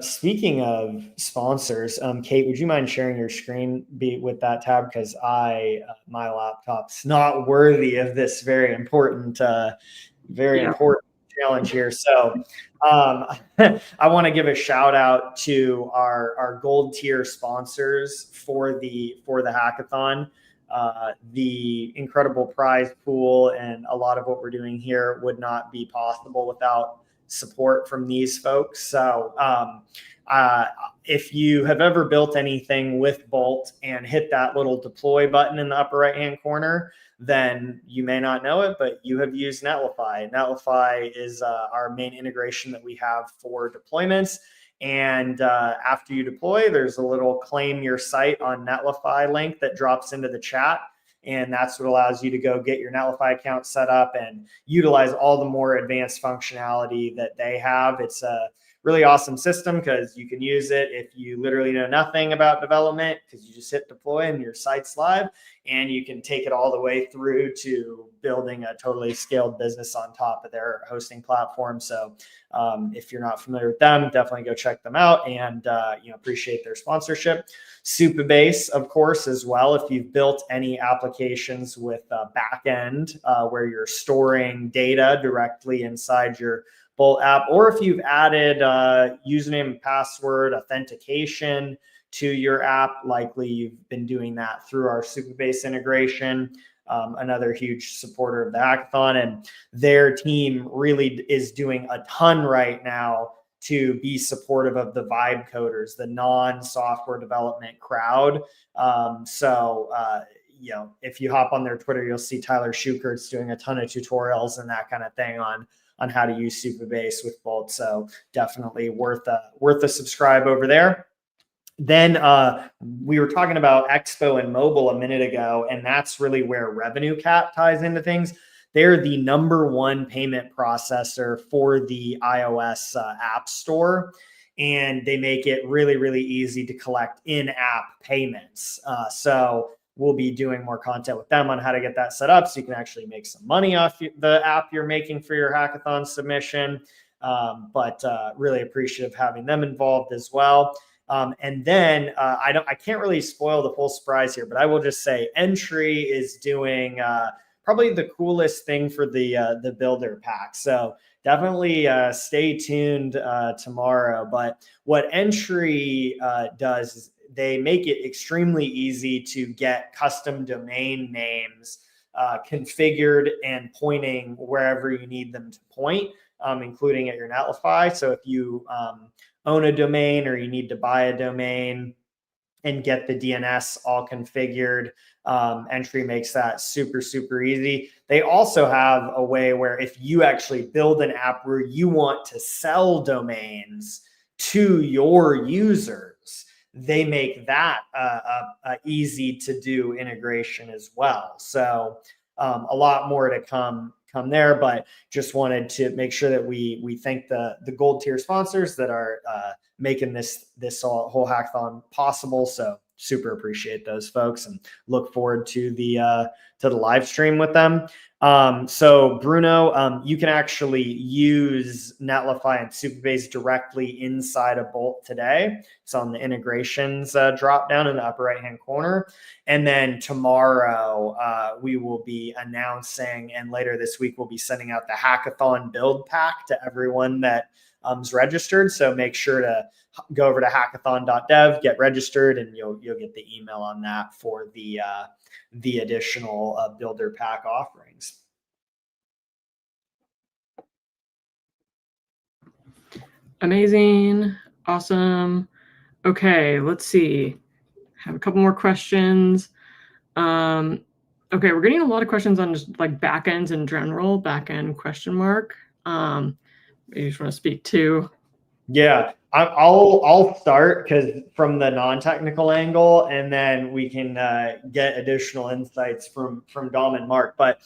speaking of sponsors, Kate, would you mind sharing your screen with that tab? Because my laptop's not worthy of this very important challenge here. So I want to give a shout out to our gold tier sponsors for the hackathon. The incredible prize pool and a lot of what we're doing here would not be possible without support from these folks. So if you have ever built anything with Bolt and hit that little deploy button in the upper right hand corner, then you may not know it, but you have used Netlify. Netlify is our main integration that we have for deployments. And after you deploy, there's a little claim your site on Netlify link that drops into the chat. And that's what allows you to go get your Netlify account set up and utilize all the more advanced functionality that they have. It's a really awesome system because you can use it if you literally know nothing about development, because you just hit deploy and your site's live, and you can take it all the way through to building a totally scaled business on top of their hosting platform. So if you're not familiar with them, definitely go check them out and appreciate their sponsorship. Supabase, of course, as well. If you've built any applications with backend where you're storing data directly inside your Bolt app, or if you've added username and password authentication to your app, likely you've been doing that through our Supabase integration. Another huge supporter of the hackathon, and their team really is doing a ton right now to be supportive of the vibe coders, the non-software development crowd. If you hop on their Twitter, you'll see Tyler Schukert's doing a ton of tutorials and that kind of thing on how to use Supabase with Bolt. So definitely worth a subscribe over there. Then we were talking about Expo and mobile a minute ago, and that's really where Revenue Cat ties into things. They're the #1 payment processor for the iOS App Store, and they make it really, really easy to collect in-app payments. So we'll be doing more content with them on how to get that set up so you can actually make some money off the app you're making for your hackathon submission. But really appreciative of having them involved as well. And then I can't really spoil the full surprise here, but I will just say Entry is doing probably the coolest thing for the builder pack. So definitely stay tuned tomorrow. But what Entry does is they make it extremely easy to get custom domain names configured and pointing wherever you need them to point, including at your Netlify. So if you own a domain or you need to buy a domain and get the DNS all configured, Entry makes that super, super easy. They also have a way where if you actually build an app where you want to sell domains to your users, they make that a easy to do integration as well. So a lot more to come there, but just wanted to make sure that we thank the gold tier sponsors that are making this whole hackathon possible. So super appreciate those folks and look forward to the live stream with them. So Bruno, you can actually use Netlify and Supabase directly inside of Bolt today. It's on the integrations drop down in the upper right hand corner. And then tomorrow we will be announcing, and later this week we'll be sending out the hackathon build pack to everyone that is registered. So make sure to go over to hackathon.dev, get registered, and you'll get the email on that for the additional builder pack offerings. Amazing. Awesome. Okay, let's see. Have a couple more questions. Okay, we're getting a lot of questions on just like backends in general, backend question mark. You just want to speak to? Yeah, I'll start because from the non-technical angle, and then we can get additional insights from Dom and Mark. But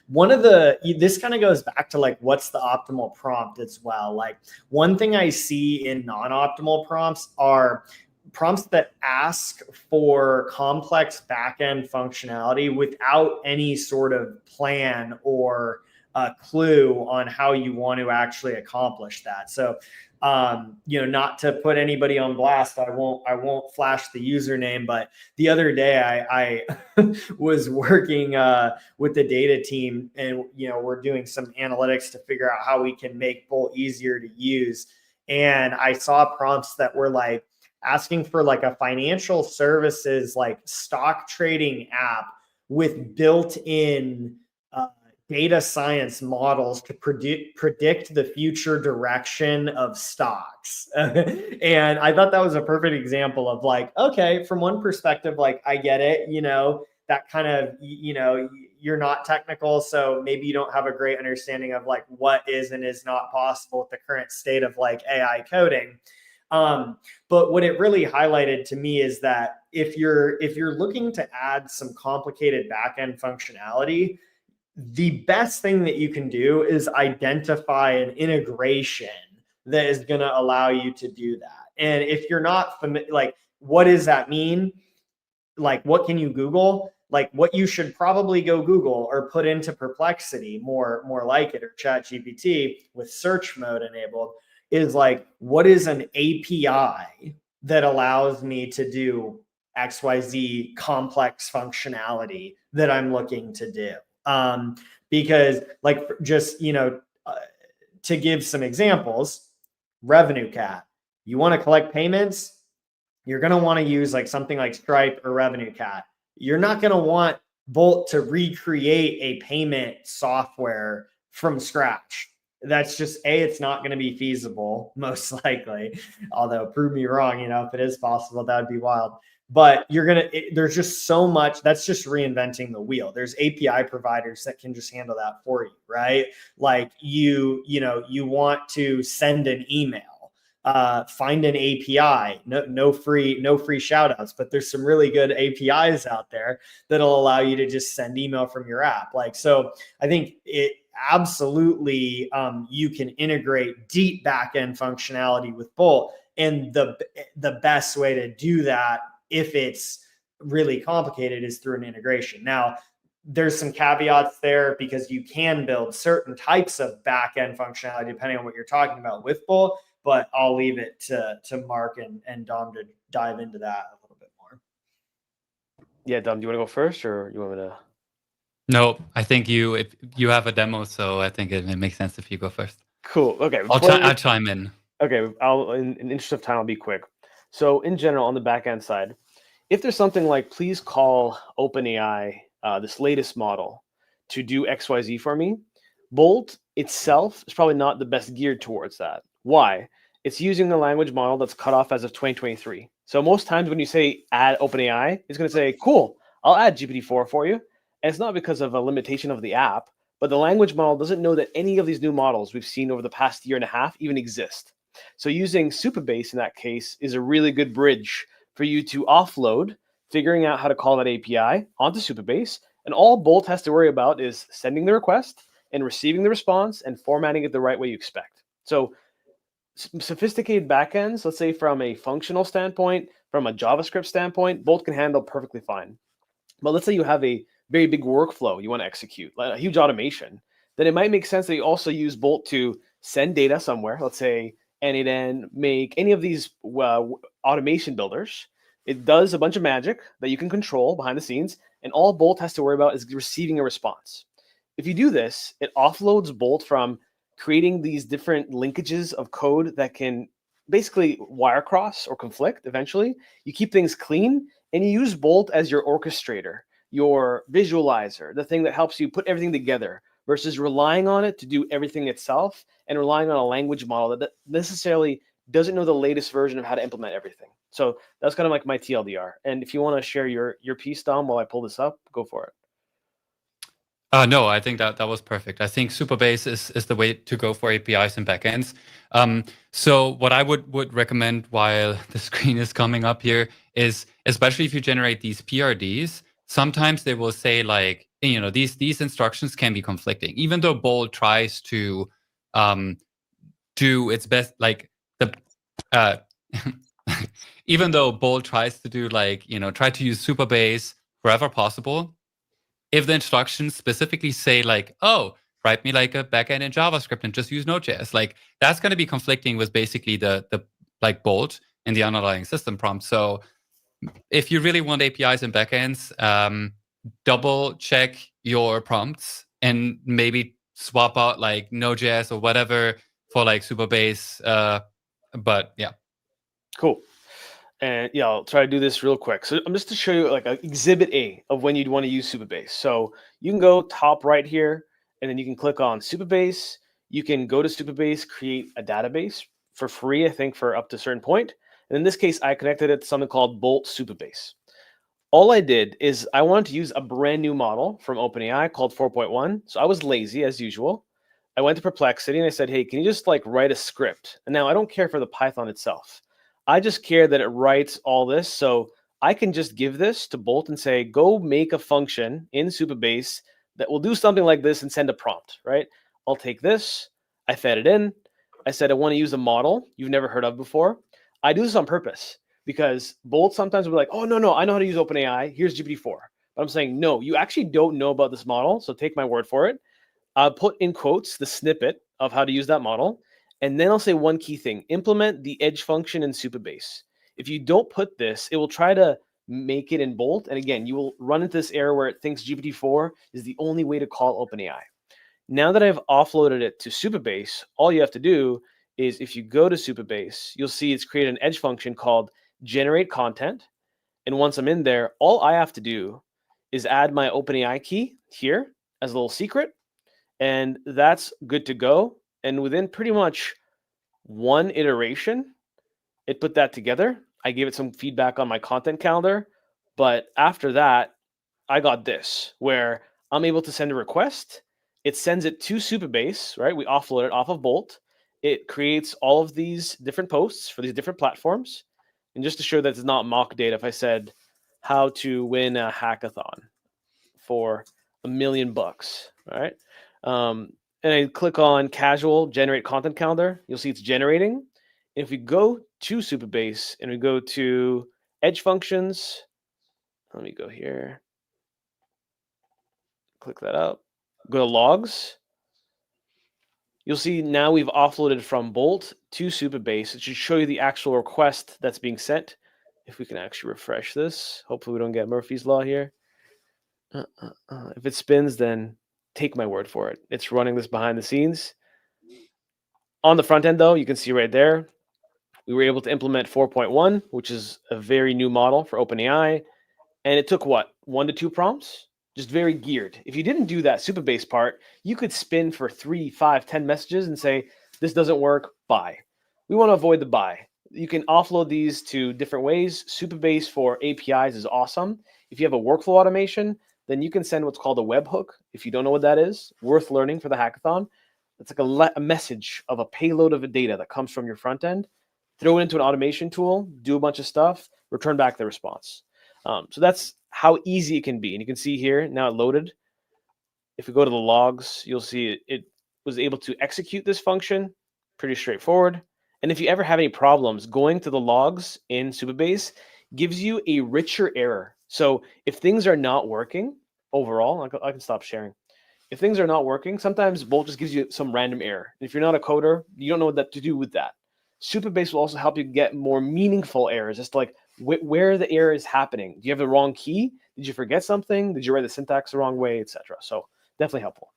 this kind of goes back to like what's the optimal prompt as well. Like one thing I see in non-optimal prompts are prompts that ask for complex backend functionality without any sort of plan or a clue on how you want to actually accomplish that. So not to put anybody on blast, I won't flash the username, but the other day I was working with the data team, and we're doing some analytics to figure out how we can make Bolt easier to use. And I saw prompts that were like asking for like a financial services, like stock trading app with built-in data science models to predict the future direction of stocks. And I thought that was a perfect example of like, okay, from one perspective, like I get it, that kind of, you're not technical, so maybe you don't have a great understanding of like what is and is not possible with the current state of like AI coding. But what it really highlighted to me is that if you're looking to add some complicated backend functionality, the best thing that you can do is identify an integration that is going to allow you to do that. And if you're not familiar, like, what does that mean? Like, what can you Google? Like, what you should probably go Google or put into Perplexity, more like it, or ChatGPT with search mode enabled, is like, what is an API that allows me to do XYZ complex functionality that I'm looking to do? Because like, just, to give some examples, revenue cat, you want to collect payments, you're going to want to use like something like Stripe or revenue cat. You're not going to want Bolt to recreate a payment software from scratch. That's just it's not going to be feasible, most likely. Although prove me wrong, if it is possible, that would be wild. But there's just so much. That's just reinventing the wheel. There's API providers that can just handle that for you, right? Like you want to send an email, find an API. No free shout outs, but there's some really good APIs out there that'll allow you to just send email from your app. Like, so I think it absolutely, you can integrate deep backend functionality with Bolt. And the best way to do that, if it's really complicated, is through an integration. Now, there's some caveats there because you can build certain types of backend functionality depending on what you're talking about with Bolt, but I'll leave it to Mark and Dom to dive into that a little bit more. Yeah, Dom, do you want to go first, or you want me to? No, I think if you have a demo, so I think it makes sense if you go first. Cool. Okay. I'll chime in. Okay. In the interest of time, I'll be quick. So in general, on the backend side, if there's something like, please call OpenAI this latest model, to do XYZ for me. Bolt itself is probably not the best geared towards that. Why? It's using the language model that's cut off as of 2023. So most times when you say add OpenAI, it's going to say, cool, I'll add GPT-4 for you. And it's not because of a limitation of the app, but the language model doesn't know that any of these new models we've seen over the past year and a half even exist. So using Supabase in that case is a really good bridge for you to offload, figuring out how to call that API onto Supabase. And all Bolt has to worry about is sending the request and receiving the response and formatting it the right way you expect. So sophisticated backends, let's say from a functional standpoint, from a JavaScript standpoint, Bolt can handle perfectly fine. But let's say you have a very big workflow you want to execute, like a huge automation, then it might make sense that you also use Bolt to send data somewhere, let's say N8N, make any of these automation builders. It does a bunch of magic that you can control behind the scenes, and all Bolt has to worry about is receiving a response. If you do this, it offloads Bolt from creating these different linkages of code that can basically wire cross or conflict eventually. You keep things clean, and you use Bolt as your orchestrator, your visualizer, the thing that helps you put everything together versus relying on it to do everything itself and relying on a language model that necessarily doesn't know the latest version of how to implement everything. So that's kind of like my TLDR. And if you want to share your piece, Dom, while I pull this up, go for it. No, I think that was perfect. I think Supabase is the way to go for APIs and backends. So what I would recommend while the screen is coming up here is, especially if you generate these PRDs, sometimes they will say like, these instructions can be conflicting, even though Bolt tries to do its best, like even though Bolt tries to do try to use Supabase wherever possible. If the instructions specifically say like, oh, write me like a backend in JavaScript and just use Node.js, like that's going to be conflicting with basically the like Bolt in the underlying system prompt. So if you really want APIs and backends, double check your prompts and maybe swap out like Node.js or whatever for like Supabase. But yeah. Cool. And yeah, I'll try to do this real quick. So I'm just to show you like an exhibit A of when you'd want to use Supabase. So you can go top right here, and then you can click on Supabase. You can go to Supabase, create a database for free, I think, for up to a certain point. And in this case, I connected it to something called Bolt Supabase. All I did is I wanted to use a brand new model from OpenAI called 4.1. So I was lazy as usual. I went to Perplexity and I said, hey, can you just like write a script? And now I don't care for the Python itself. I just care that it writes all this. So I can just give this to Bolt and say, go make a function in Supabase that will do something like this and send a prompt, right? I'll take this. I fed it in. I said, I want to use a model you've never heard of before. I do this on purpose because Bolt sometimes will be like, oh, no, I know how to use OpenAI. Here's GPT-4. But I'm saying, no, you actually don't know about this model. So take my word for it. I'll put in quotes the snippet of how to use that model. And then I'll say one key thing, implement the edge function in Supabase. If you don't put this, it will try to make it in Bolt. And again, you will run into this error where it thinks GPT-4 is the only way to call OpenAI. Now that I've offloaded it to Supabase, all you have to do is if you go to Supabase, you'll see it's created an edge function called generate content. And once I'm in there, all I have to do is add my OpenAI key here as a little secret. And that's good to go. And within pretty much one iteration, it put that together. I gave it some feedback on my content calendar. But after that, I got this, where I'm able to send a request. It sends it to Supabase, right? We offload it off of Bolt. It creates all of these different posts for these different platforms. And just to show that it's not mock data, if I said how to win a hackathon for $1 million, right? And I click on casual generate content calendar, you'll see it's generating. And if we go to Supabase and we go to edge functions, let me go here, click that up, go to logs. You'll see now we've offloaded from Bolt to Supabase. It should show you the actual request that's being sent. If we can actually refresh this, hopefully we don't get Murphy's Law here. If it spins, then take my word for it. It's running this behind the scenes. On the front end, though, you can see right there, we were able to implement 4.1, which is a very new model for OpenAI. And it took what, 1 to 2 prompts? just very geared. If you didn't do that Supabase part, you could spin for 3, 5, 10 messages and say, this doesn't work, bye. We want to avoid the bye. You can offload these to different ways. Supabase for APIs is awesome. If you have a workflow automation, then you can send what's called a webhook. If you don't know what that is, worth learning for the hackathon. It's like a message of a payload of a data that comes from your front end. Throw it into an automation tool, do a bunch of stuff, return back the response. So that's how easy it can be. And you can see here, now it loaded. If we go to the logs, you'll see it was able to execute this function. Pretty straightforward. And if you ever have any problems, going to the logs in Supabase gives you a richer error. So if things are not working overall, I can stop sharing. If things are not working, sometimes Bolt just gives you some random error. And if you're not a coder, you don't know what to do with that. Supabase will also help you get more meaningful errors, just like where the error is happening. Do you have the wrong key? Did you forget something? Did you write the syntax the wrong way, etc.? So definitely helpful.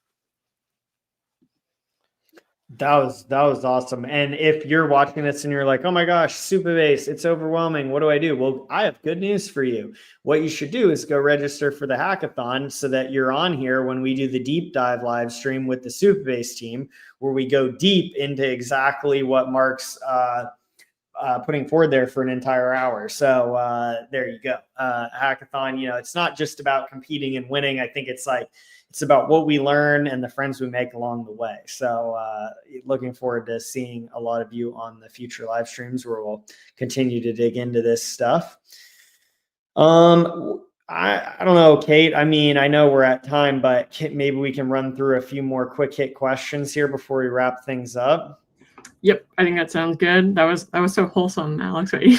That was awesome. And if you're watching this and you're like, oh my gosh, Supabase, it's overwhelming. What do I do? Well, I have good news for you. What you should do is go register for the hackathon so that you're on here when we do the deep dive live stream with the Supabase team, where we go deep into exactly what Mark's putting forward there for an entire hour. So there you go. Hackathon, it's not just about competing and winning. I think it's about what we learn and the friends we make along the way. So looking forward to seeing a lot of you on the future live streams where we'll continue to dig into this stuff. I don't know, Kate. I mean, I know we're at time, but maybe we can run through a few more quick hit questions here before we wrap things up. Yep, I think that sounds good. That was so wholesome, Alex, what you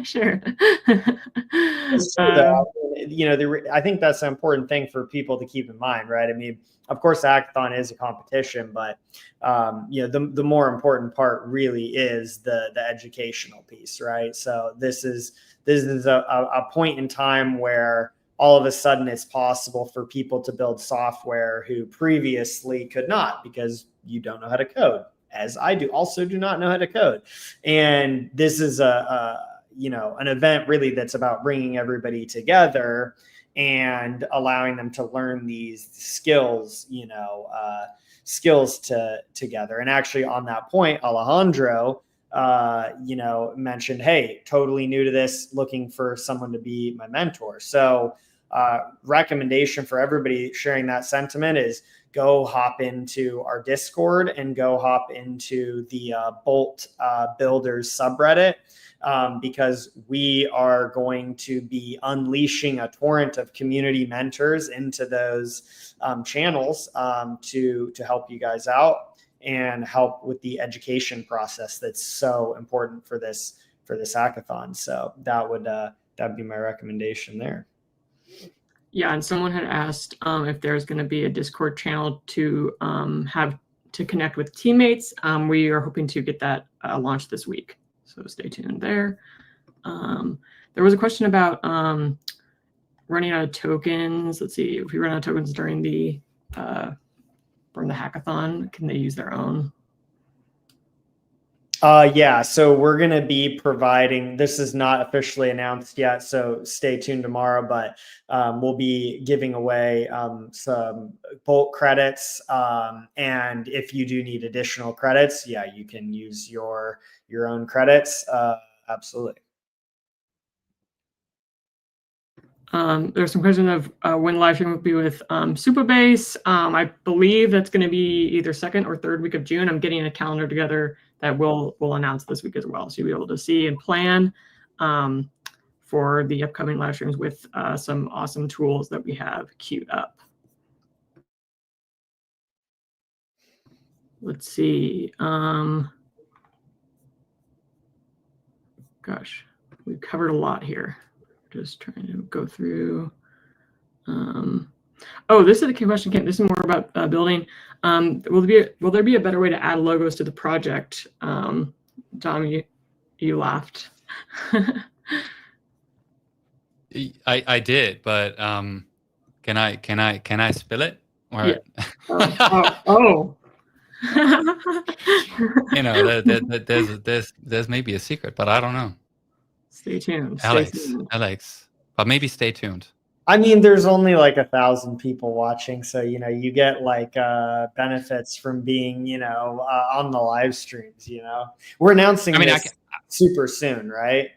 shared. I think that's an important thing for people to keep in mind, right? I mean, of course, the hackathon is a competition, but the more important part really is the educational piece, right? So this is a point in time where all of a sudden it's possible for people to build software who previously could not, because you don't know how to code, as I do not know how to code. And this is an event really that's about bringing everybody together and allowing them to learn these skills together. And actually on that point, Alejandro, mentioned, hey, totally new to this, looking for someone to be my mentor. So recommendation for everybody sharing that sentiment is go hop into our Discord and go hop into the Bolt Builders subreddit, because we are going to be unleashing a torrent of community mentors into those channels to help you guys out and help with the education process that's so important for this hackathon. So that'd be my recommendation there. Yeah, and someone had asked if there's going to be a Discord channel to have to connect with teammates. We are hoping to get that launched this week, so stay tuned there. There was a question about running out of tokens. Let's see, if we run out of tokens during the hackathon, can they use their own? Yeah, so we're going to be providing, this is not officially announced yet, so stay tuned tomorrow, but we'll be giving away some Bolt credits. And if you do need additional credits, yeah, you can use your own credits. Absolutely. There's some question of when live stream will be with Supabase. I believe that's going to be either second or third week of June. I'm getting a calendar together that we'll announce this week as well, so you'll be able to see and plan for the upcoming live streams with some awesome tools that we have queued up. Let's see. Gosh, we've covered a lot here. Just trying to go through. Oh, this is a question. This is more about building. Will there be a better way to add logos to the project? Tom, you laughed. I did, but can I spill it? Or... Yeah. Oh. There's maybe a secret, but I don't know. Stay tuned. Alex, but maybe stay tuned. I mean, there's only like 1,000 people watching, so you know you get like benefits from being on the live streams. We're announcing I mean, this super soon, right?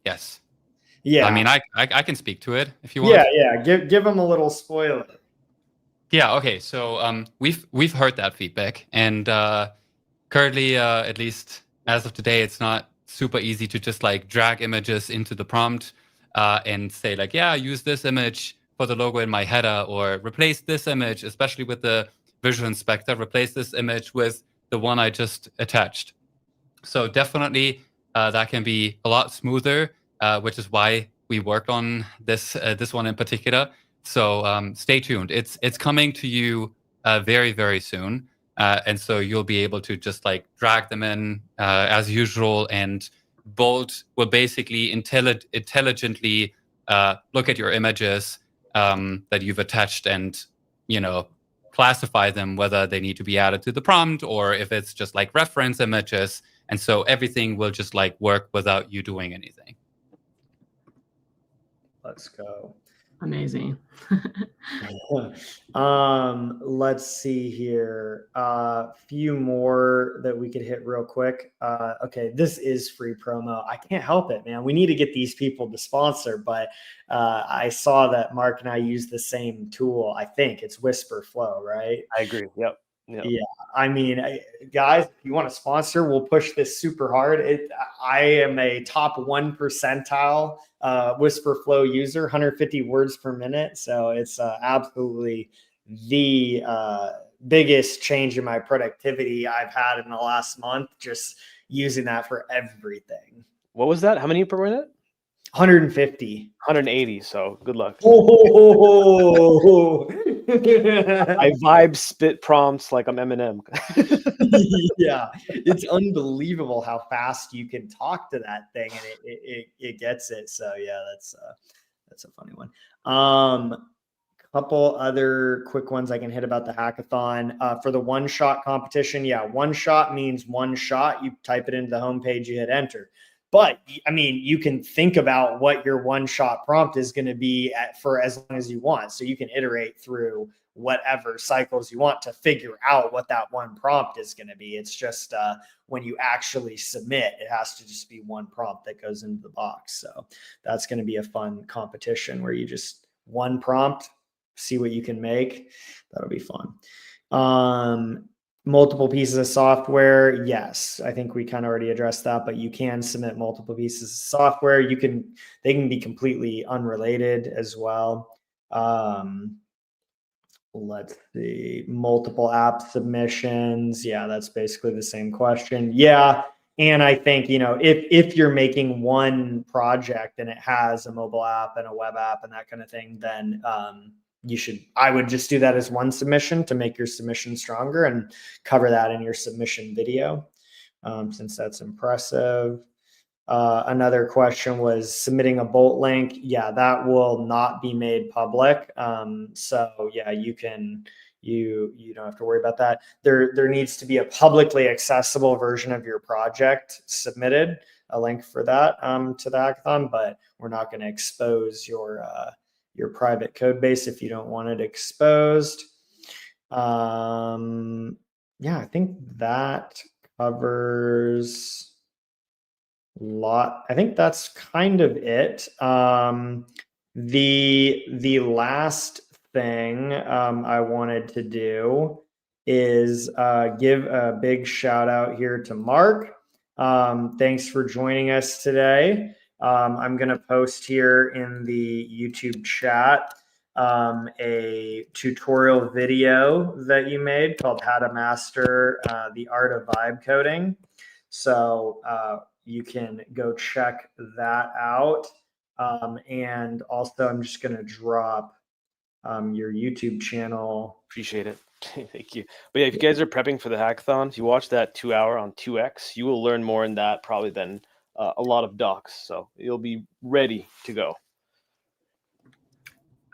yes. Yeah, I mean, I can speak to it if you yeah, want. yeah. Give them a little spoiler. Yeah. Okay. So we've heard that feedback, and currently, at least as of today, it's not super easy to just like drag images into the prompt and say like, yeah, use this image for the logo in my header, or replace this image, especially with the visual inspector, replace this image with the one I just attached. So definitely that can be a lot smoother, which is why we worked on this one in particular. So stay tuned. It's coming to you very, very soon. And so you'll be able to just like drag them in as usual, and Bolt will basically intelligently look at your images that you've attached, and classify them, whether they need to be added to the prompt or if it's just like reference images. And so everything will just like work without you doing anything. Let's go. Amazing. Let's see here. Few more that we could hit real quick. Okay, this is free promo. I can't help it, man. We need to get these people to sponsor, but I saw that Mark and I use the same tool. I think it's Whisper Flow, right? I agree. Yep. Yeah. I mean, guys, if you want to sponsor, we'll push this super hard. I am a top 1 percentile Whisper Flow user, 150 words per minute. So it's absolutely the biggest change in my productivity I've had in the last month, just using that for everything. What was that? How many per minute? 150. 180. So good luck. Oh. I vibe spit prompts like I'm Eminem. Yeah, it's unbelievable how fast you can talk to that thing, and it gets it. So yeah, that's a funny one. Couple other quick ones I can hit about the hackathon. For the one-shot competition, yeah, one shot means one shot. You type it into the homepage, you hit enter. But I mean, you can think about what your one-shot prompt is going to be for as long as you want. So you can iterate through whatever cycles you want to figure out what that one prompt is going to be. It's just when you actually submit, it has to just be one prompt that goes into the box. So that's going to be a fun competition where you just one prompt, see what you can make. That'll be fun. Multiple pieces of software. Yes, I think we kind of already addressed that, but you can submit multiple pieces of software. They can be completely unrelated as well. Let's see, multiple app submissions. Yeah, that's basically the same question. Yeah. And I think, if you're making one project and it has a mobile app and a web app and that kind of thing, then I would just do that as one submission to make your submission stronger and cover that in your submission video, since that's impressive. Another question was submitting a Bolt link. Yeah, that will not be made public. So yeah, you don't have to worry about that. There needs to be a publicly accessible version of your project submitted, a link for that to the hackathon, but we're not going to expose your private code base if you don't want it exposed. Yeah, I think that covers a lot. I think that's kind of it. The last thing I wanted to do is give a big shout out here to Mark. Thanks for joining us today. I'm going to post here in the YouTube chat a tutorial video that you made called How to Master the Art of Vibe Coding. So you can go check that out. And also, I'm just going to drop your YouTube channel. Appreciate it. Thank you. But yeah, if you guys are prepping for the hackathon, if you watch that 2 hour on 2x, you will learn more in that probably than a lot of docs. So you'll be ready to go.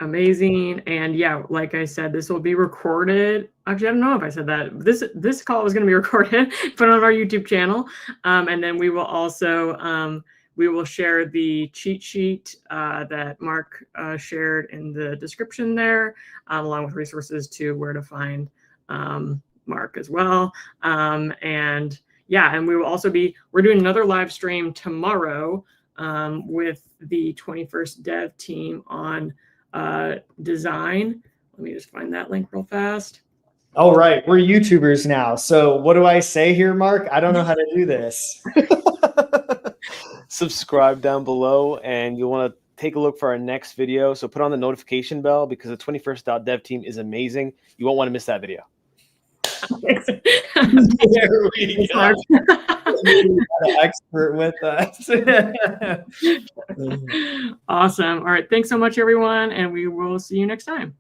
Amazing. And yeah, like I said, this will be recorded. Actually, I don't know if I said that. This call is going to be recorded, put on our YouTube channel. And then we will also We will share the cheat sheet that Mark shared in the description there, along with resources to where to find Mark as well. And yeah, and we will also we're doing another live stream tomorrow with the 21st Dev team on design. Let me just find that link real fast. Oh, right. We're YouTubers now. So what do I say here, Mark? I don't know how to do this. Subscribe down below, and you'll want to take a look for our next video. So put on the notification bell, because the 21st.dev team is amazing. You won't want to miss that video. There we go. An expert with us. Awesome. All right. Thanks so much, everyone. And we will see you next time.